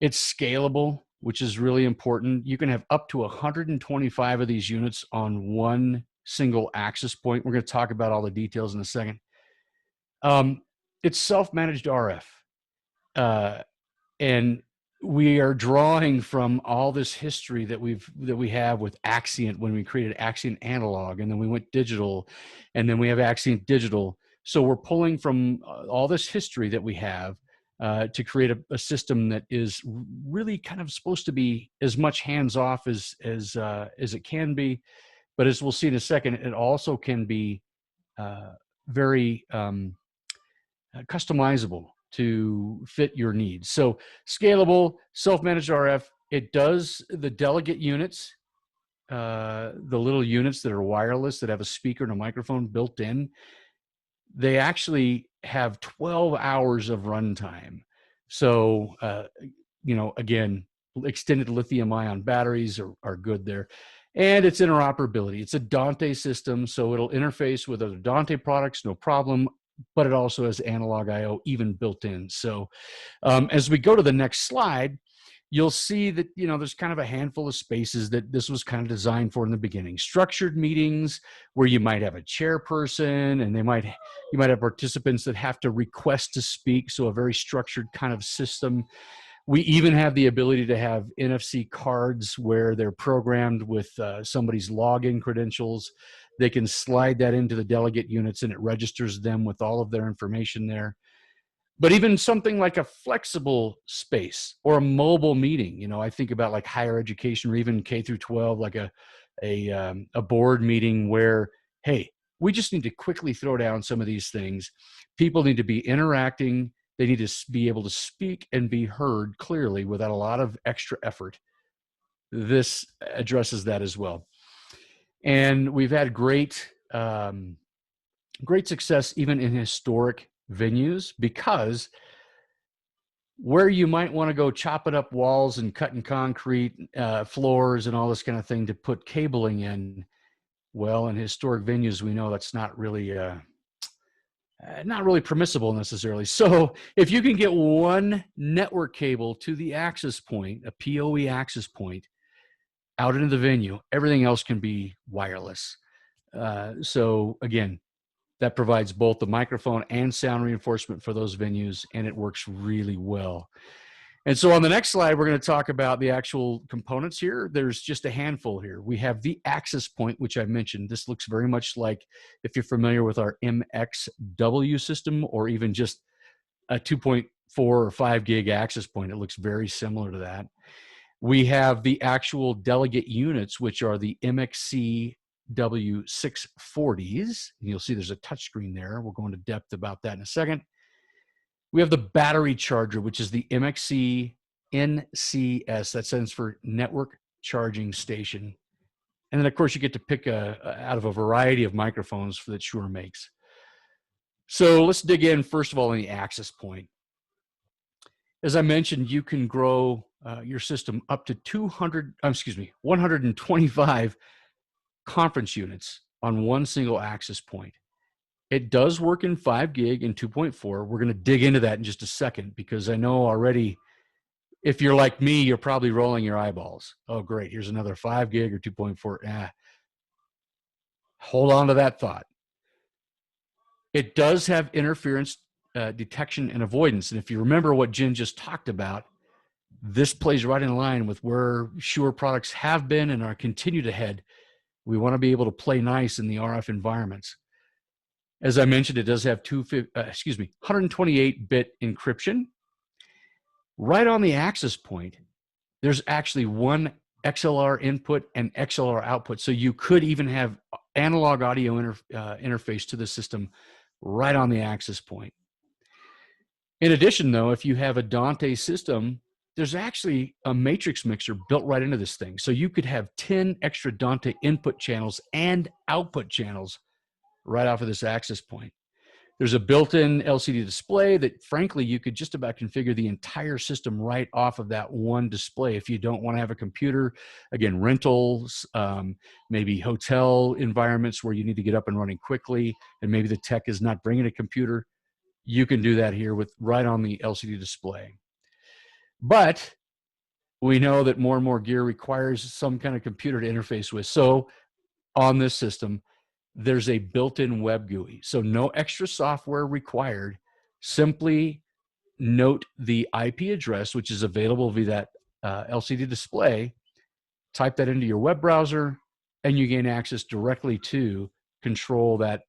It's scalable, which is really important. You can have up to 125 of these units on one single access point. We're going to talk about all the details in a second. It's self-managed RF. And we are drawing from all this history that we have with Axient when we created Axient Analog, and then we went digital, and then we have Axient Digital. So we're pulling from all this history that we have to create a system that is really kind of supposed to be as much hands off as it can be, but as we'll see in a second, it also can be very customizable to fit your needs. So scalable, self-managed RF. It does the delegate units, the little units that are wireless that have a speaker and a microphone built in. They actually have 12 hours of runtime. So, again, extended lithium ion batteries are good there. And it's interoperability. It's a Dante system, so it'll interface with other Dante products, no problem, but it also has analog I/O even built in. So as we go to the next slide, you'll see that, there's kind of a handful of spaces that this was kind of designed for in the beginning. Structured meetings where you might have a chairperson and you might have participants that have to request to speak. So a very structured kind of system. We even have the ability to have NFC cards where they're programmed with somebody's login credentials. They can slide that into the delegate units and it registers them with all of their information there. But even something like a flexible space or a mobile meeting, I think about like higher education or even K through 12, like a board meeting where, hey, we just need to quickly throw down some of these things. People need to be interacting. They need to be able to speak and be heard clearly without a lot of extra effort. This addresses that as well. And we've had great success even in historic venues, because where you might want to go chopping up walls and cutting concrete floors and all this kind of thing to put cabling in, well, in historic venues, we know that's not really permissible necessarily. So if you can get one network cable to the access point, a PoE access point, out into the venue, everything else can be wireless. So again, that provides both the microphone and sound reinforcement for those venues, and it works really well. And so on the next slide, we're going to talk about the actual components here. There's just a handful here. We have the access point, which I mentioned. This looks very much like, if you're familiar with our MXW system, or even just a 2.4 or 5 gig access point, it looks very similar to that. We have the actual delegate units, which are the MXC W640s. You'll see there's a touchscreen there. We'll go into depth about that in a second. We have the battery charger, which is the MXC NCS. That stands for Network Charging Station. And then, of course, you get to pick out of a variety of microphones that Shure makes. So let's dig in, first of all, in the access point. As I mentioned, you can grow your system up to 125 conference units on one single access point. It does work in 5 gig and 2.4. We're going to dig into that in just a second, because I know already, if you're like me, you're probably rolling your eyeballs. Oh, great. Here's another 5 gig or 2.4. Hold on to that thought. It does have interference detection and avoidance. And if you remember what Jenn just talked about, this plays right in line with where Shure products have been and are continue to head. We want to be able to play nice in the RF environments. As I mentioned, it does have 128-bit encryption. Right on the access point, there's actually one XLR input and XLR output. So you could even have analog audio interface to the system right on the access point. In addition, though, if you have a Dante system, there's actually a matrix mixer built right into this thing. So you could have 10 extra Dante input channels and output channels right off of this access point. There's a built-in LCD display that, frankly, you could just about configure the entire system right off of that one display. If you don't want to have a computer, again, rentals, maybe hotel environments where you need to get up and running quickly, and maybe the tech is not bringing a computer, you can do that here with right on the LCD display. But we know that more and more gear requires some kind of computer to interface with. So on this system, there's a built-in web GUI. So no extra software required. Simply note the IP address, which is available via that LCD display, type that into your web browser, and you gain access directly to control that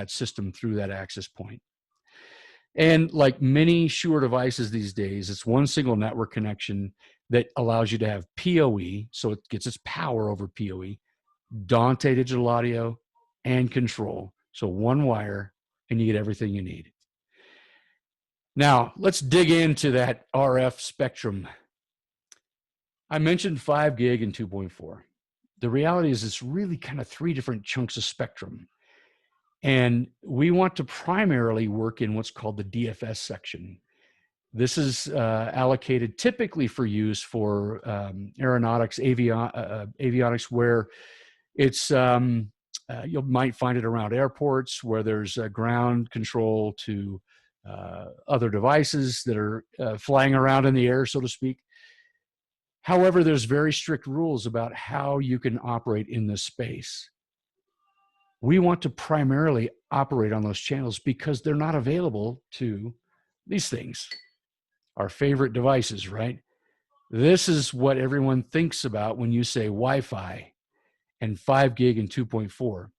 system through that access point. And like many Shure devices these days, it's one single network connection that allows you to have PoE, so it gets its power over PoE, Dante digital audio, and control. So one wire, and you get everything you need. Now, let's dig into that RF spectrum. I mentioned 5 gig and 2.4. The reality is it's really kind of 3 different chunks of spectrum. And we want to primarily work in what's called the DFS section. This is allocated typically for use for aeronautics, avionics, where it's, you might find it around airports where there's ground control to other devices that are flying around in the air, so to speak. However, there's very strict rules about how you can operate in this space. We want to primarily operate on those channels because they're not available to these things, our favorite devices, right? This is what everyone thinks about when you say Wi-Fi and 5 gig and 2.4.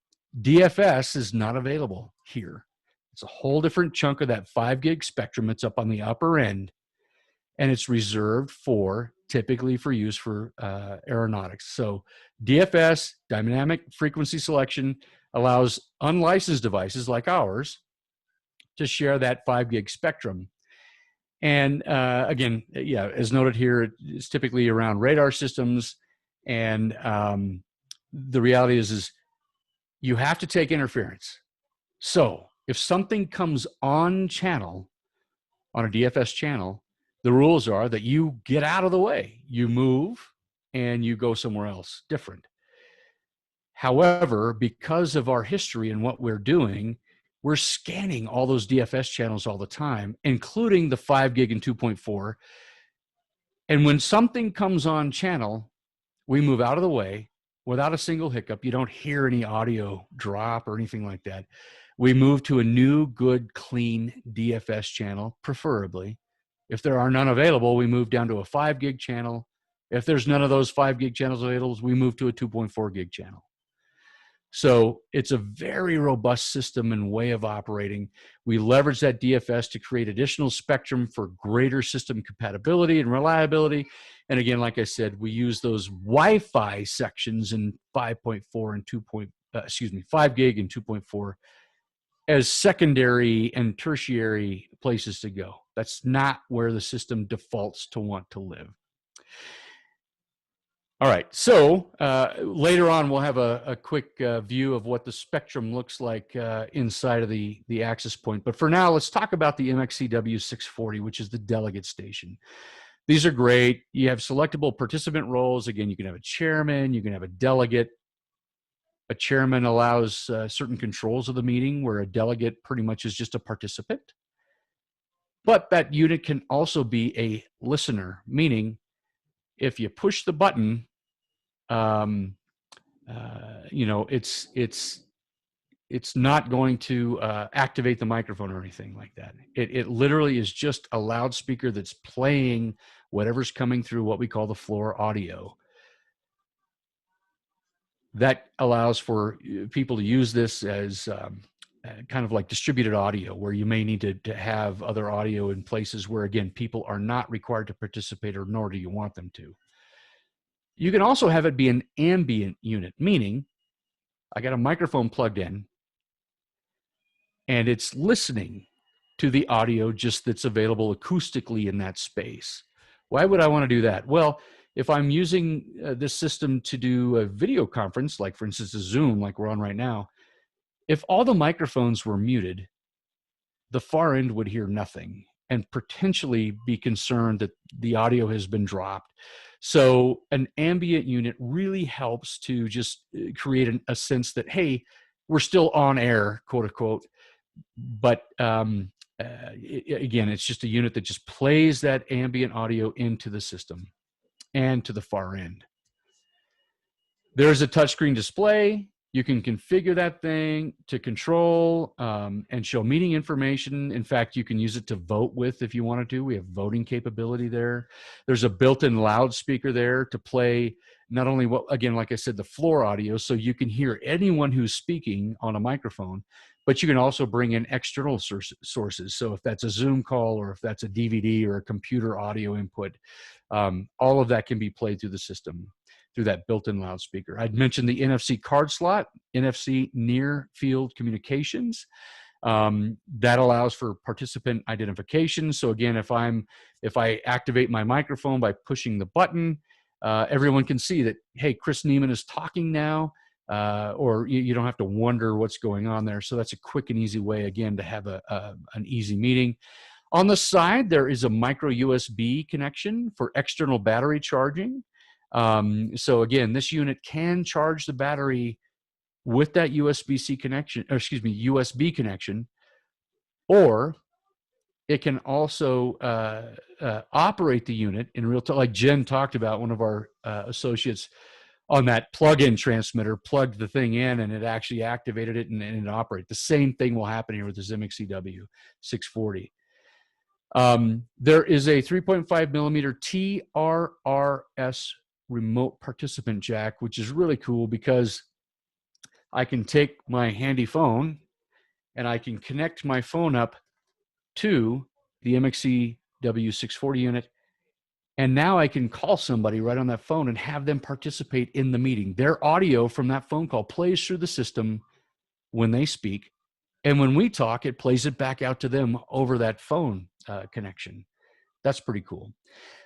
DFS is not available here. It's a whole different chunk of that 5 gig spectrum. It's up on the upper end, and it's reserved for typically for use for aeronautics. So DFS, dynamic frequency selection, allows unlicensed devices like ours to share that 5 gig spectrum. And again, yeah, as noted here, it's typically around radar systems. And the reality is you have to take interference. So if something comes on channel, on a DFS channel, the rules are that you get out of the way, you move, and you go somewhere else different. However, because of our history and what we're doing, we're scanning all those DFS channels all the time, including the 5 gig and 2.4. And when something comes on channel, we move out of the way without a single hiccup. You don't hear any audio drop or anything like that. We move to a new, good, clean DFS channel, preferably. If there are none available, we move down to a 5 gig channel. If there's none of those 5 gig channels available, we move to a 2.4 gig channel. So it's a very robust system and way of operating. We leverage that DFS to create additional spectrum for greater system compatibility and reliability. And again, like I said, we use those Wi-Fi sections in 5.4 and 5 gig and 2.4 as secondary and tertiary places to go. That's not where the system defaults to want to live. All right, so later on we'll have a quick view of what the spectrum looks like inside of the access point. But for now, let's talk about the MXCW640, which is the delegate station. These are great. You have selectable participant roles. Again, you can have a chairman, you can have a delegate. A chairman allows certain controls of the meeting, where a delegate pretty much is just a participant. But that unit can also be a listener, meaning if you push the button, you know, it's not going to activate the microphone or anything like that. It literally is just a loudspeaker that's playing whatever's coming through what we call the floor audio. That allows for people to use this as kind of like distributed audio, where you may need to have other audio in places where, again, people are not required to participate, or nor do you want them to. You can also have it be an ambient unit, meaning I got a microphone plugged in and it's listening to the audio just that's available acoustically in that space. Why would I want to do that? Well, if I'm using this system to do a video conference, like for instance a Zoom like we're on right now, if all the microphones were muted, the far end would hear nothing and potentially be concerned that the audio has been dropped. So an ambient unit really helps to just create a sense that, hey, we're still on air, quote unquote. But again, it's just a unit that just plays that ambient audio into the system and to the far end. There's a touchscreen display. You can configure that thing to control and show meeting information. In fact, you can use it to vote with if you wanted to. We have voting capability there. There's a built-in loudspeaker there to play not only what, again, like I said, the floor audio, so you can hear anyone who's speaking on a microphone, but you can also bring in external sources. So if that's a Zoom call or if that's a DVD or a computer audio input, all of that can be played through the system, through that built-in loudspeaker. I'd mentioned the NFC card slot, NFC near field communications. That allows for participant identification. So again, if I activate my microphone by pushing the button, everyone can see that, hey, Criss Niemann is talking now, or you don't have to wonder what's going on there. So that's a quick and easy way, again, to have an easy meeting. On the side, there is a micro USB connection for external battery charging. So again, this unit can charge the battery with that USB-C connection, or excuse me, USB connection, or it can also operate the unit in real time. Like Jenn talked about, one of our associates on that plug-in transmitter plugged the thing in and it actually activated it and it operated. The same thing will happen here with this MXEW-640. There is a 3.5 millimeter TRRS remote participant jack, which is really cool because I can take my handy phone and I can connect my phone up to the MXEW-640 unit. And now I can call somebody right on that phone and have them participate in the meeting. Their audio from that phone call plays through the system when they speak. And when we talk, it plays it back out to them over that phone connection. That's pretty cool.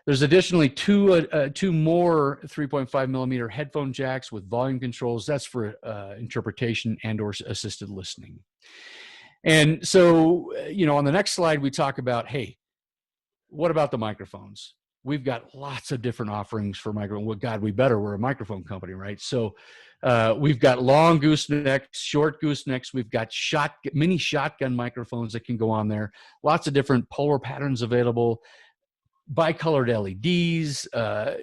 There's additionally two more 3.5 millimeter headphone jacks with volume controls. That's for interpretation and or assisted listening. And so, on the next slide, we talk about, hey, what about the microphones? We've got lots of different offerings for microphone. Well, God, we're a microphone company, right? So we've got long goosenecks, short goosenecks. We've got mini shotgun microphones that can go on there. Lots of different polar patterns available. Bicolored LEDs.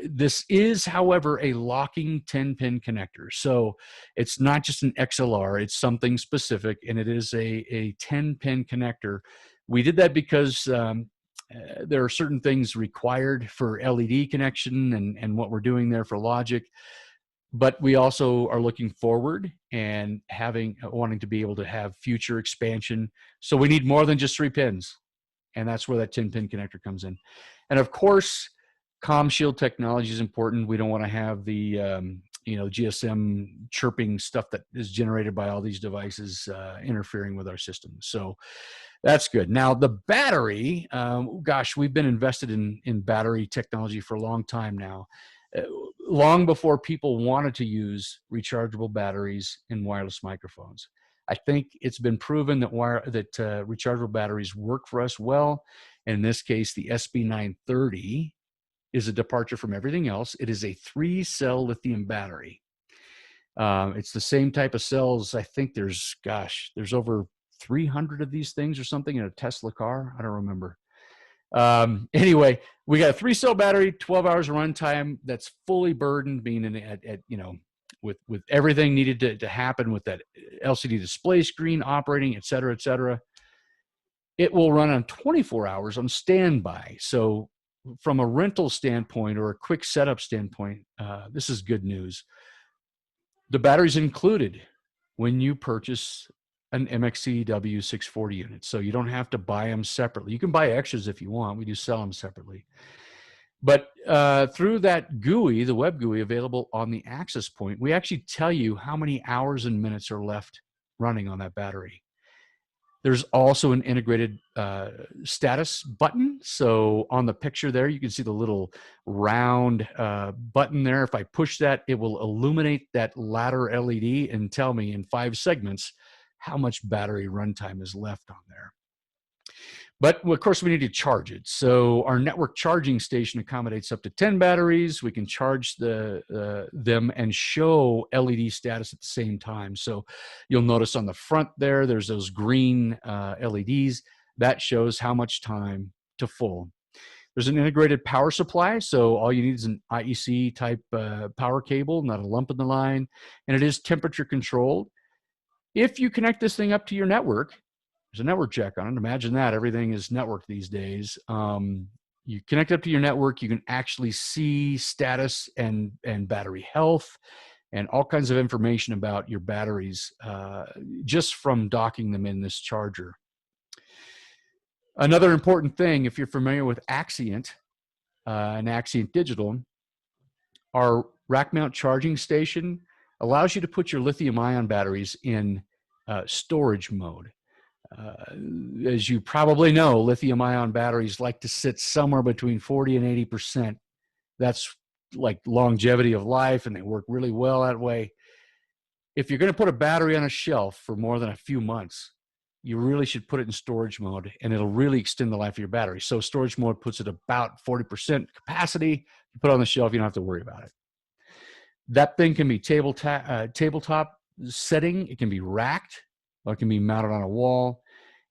This is, however, a locking 10-pin connector. So it's not just an XLR, it's something specific, and it is a 10-pin connector. We did that because there are certain things required for LED connection and what we're doing there for logic. But we also are looking forward and wanting to be able to have future expansion. So we need more than just 3 pins. And that's where that 10-pin connector comes in. And of course, CommShield technology is important. We don't want to have the GSM chirping stuff that is generated by all these devices interfering with our system. So that's good. Now the battery, gosh, we've been invested in battery technology for a long time now. Long before people wanted to use rechargeable batteries in wireless microphones. I think it's been proven that rechargeable batteries work for us well. And in this case, the SB930 is a departure from everything else. It is a 3-cell lithium battery. It's the same type of cells. I think there's over 300 of these things or something in a Tesla car. I don't remember. Anyway, we got a 3-cell battery, 12 hours of runtime that's fully burdened, meaning with everything needed to happen with that LCD display screen operating, et cetera, et cetera. It will run on 24 hours on standby. So from a rental standpoint or a quick setup standpoint, this is good news. The battery's included when you purchase an MXEW-640 unit. So you don't have to buy them separately. You can buy extras if you want. We do sell them separately. But through that GUI, the web GUI available on the access point, we actually tell you how many hours and minutes are left running on that battery. There's also an integrated status button. So on the picture there, you can see the little round button there. If I push that, it will illuminate that ladder LED and tell me in 5 segments how much battery runtime is left on there. But of course, we need to charge it. So our network charging station accommodates up to 10 batteries. We can charge them and show LED status at the same time. So you'll notice on the front there's those green LEDs. That shows how much time to full. There's an integrated power supply, so all you need is an IEC type power cable, not a lump in the line, and it is temperature controlled. If you connect this thing up to your network, there's a network check on it. Imagine that, everything is networked these days. You connect up to your network, you can actually see status and battery health and all kinds of information about your batteries just from docking them in this charger. Another important thing, if you're familiar with Axient and Axient Digital, our rack mount charging station allows you to put your lithium-ion batteries in storage mode. As you probably know, lithium-ion batteries like to sit somewhere between 40 and 80%. That's like longevity of life, and they work really well that way. If you're going to put a battery on a shelf for more than a few months, you really should put it in storage mode, and it'll really extend the life of your battery. So storage mode puts it about 40% capacity. You put it on the shelf, you don't have to worry about it. That thing can be tabletop setting. It can be racked, or it can be mounted on a wall.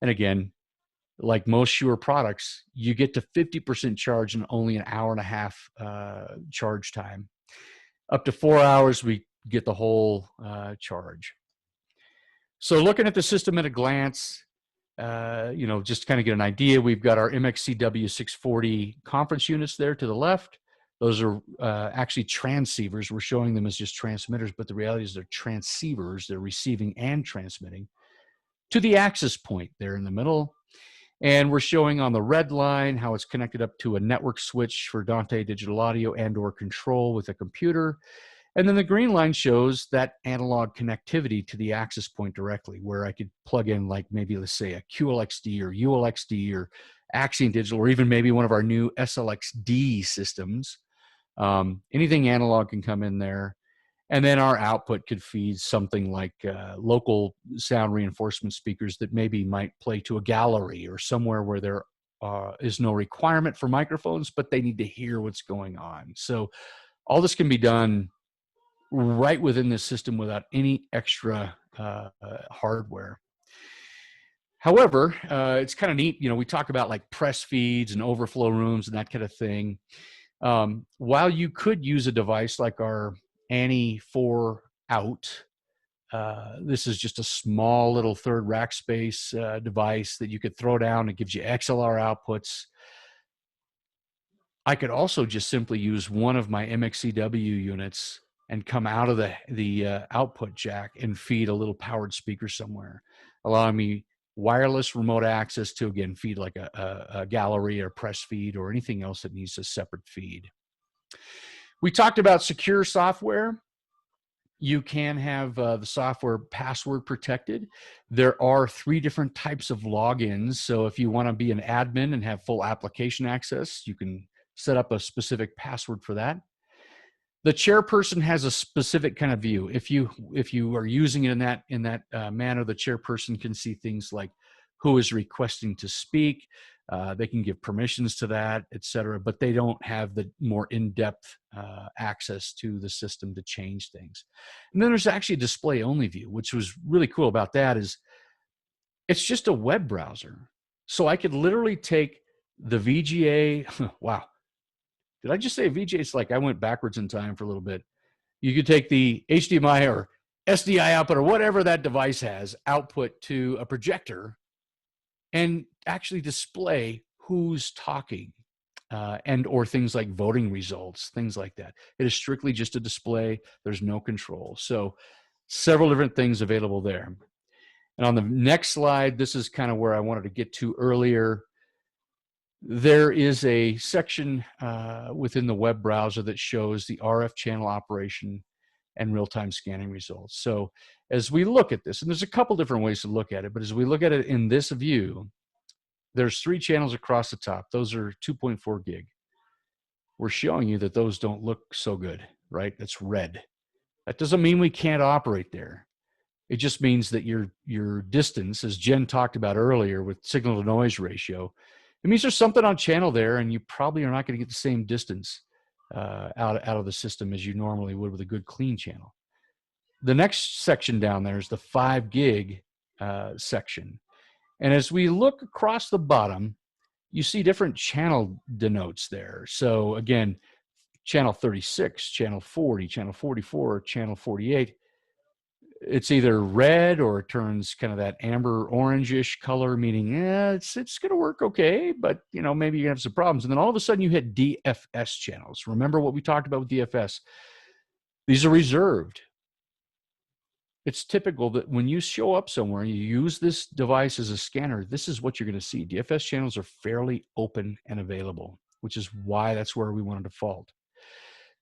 And again, like most Shure products, you get to 50% charge in only an hour and a half charge time. Up to 4 hours, we get the whole charge. So looking at the system at a glance, just kind of get an idea, we've got our MXCW640 conference units there to the left. Those are actually transceivers. We're showing them as just transmitters, but the reality is they're transceivers. They're receiving and transmitting to the access point there in the middle. And we're showing on the red line how it's connected up to a network switch for Dante digital audio and or control with a computer. And then the green line shows that analog connectivity to the access point directly, where I could plug in, like, maybe let's say a QLXD or ULXD or Axient Digital, or even maybe one of our new SLXD systems. Anything analog can come in there. And then our output could feed something like local sound reinforcement speakers that maybe might play to a gallery or somewhere where there is no requirement for microphones, but they need to hear what's going on. So all this can be done right within this system without any extra hardware. However, it's kind of neat. We talk about like press feeds and overflow rooms and that kind of thing. While you could use a device like our Annie 4 out, this is just a small little third rack space device that you could throw down. It gives you XLR outputs. I could also just simply use one of my MXCW units and come out of the output jack and feed a little powered speaker somewhere, allowing me wireless remote access to, again, feed like a gallery or press feed or anything else that needs a separate feed. We talked about secure software. You can have the software password protected. There are 3 different types of logins. So if you want to be an admin and have full application access, you can set up a specific password for that. The chairperson has a specific kind of view. If you are using it in that manner, the chairperson can see things like who is requesting to speak. They can give permissions to that, etc. But they don't have the more in-depth access to the system to change things. And then there's actually a display-only view, which was really cool about that is it's just a web browser. So I could literally take the VGA. Wow. Did I just say VGA? It's like I went backwards in time for a little bit. You could take the HDMI or SDI output or whatever that device has output to a projector and actually display who's talking and or things like voting results, things like that. It is strictly just a display. There's no control. So several different things available there. And on the next slide, this is kind of where I wanted to get to earlier. There is a section within the web browser that shows the RF channel operation and real-time scanning results. So as we look at this, and there's a couple different ways to look at it, but as we look at it in this view, there's 3 channels across the top. Those are 2.4 gig. We're showing you that those don't look so good, right? That's red. That doesn't mean we can't operate there. It just means that your distance, as Jen talked about earlier with signal to noise ratio, it means there's something on channel there, and you probably are not going to get the same distance out of the system as you normally would with a good clean channel. The next section down there is the 5 gig section. And as we look across the bottom, you see different channel denotes there. So again, channel 36, channel 40, channel 44, channel 48. It's either red or it turns kind of that amber orangish color, meaning it's going to work okay, but maybe you have some problems. And then all of a sudden you hit DFS channels. Remember what we talked about with DFS? These are reserved. It's typical that when you show up somewhere and you use this device as a scanner, this is what you're going to see. DFS channels are fairly open and available, which is why that's where we want to default.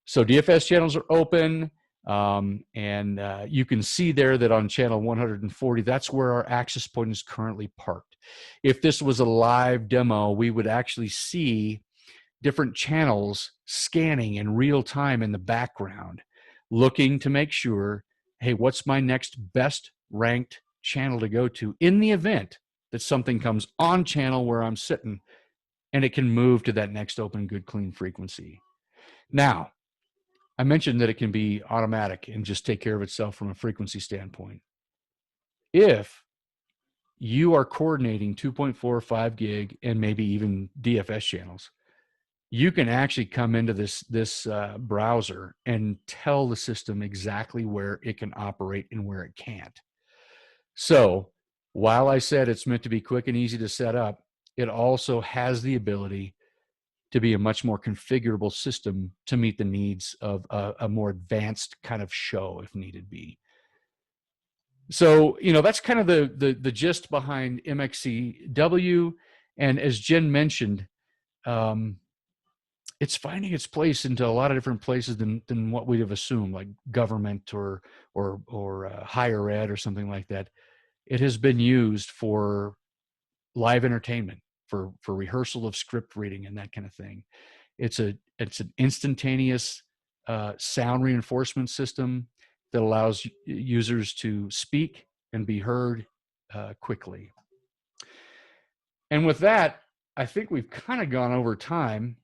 So DFS channels are open. And you can see there that on channel 140, that's where our access point is currently parked. If this was a live demo, we would actually see different channels scanning in real time in the background, looking to make sure, hey, what's my next best ranked channel to go to in the event that something comes on channel where I'm sitting and it can move to that next open, good, clean frequency. Now, I mentioned that it can be automatic and just take care of itself from a frequency standpoint. If you are coordinating 2.4, 5 gig, and maybe even DFS channels, you can actually come into this browser and tell the system exactly where it can operate and where it can't. So while I said it's meant to be quick and easy to set up, it also has the ability to be a much more configurable system to meet the needs of a more advanced kind of show if needed be. So, that's kind of the gist behind MXCW. And as Jenn mentioned, it's finding its place into a lot of different places than what we'd have assumed, like government or higher ed or something like that. It has been used for live entertainment, for rehearsal of script reading and that kind of thing. It's an instantaneous sound reinforcement system that allows users to speak and be heard quickly. And with that, I think we've kind of gone over time.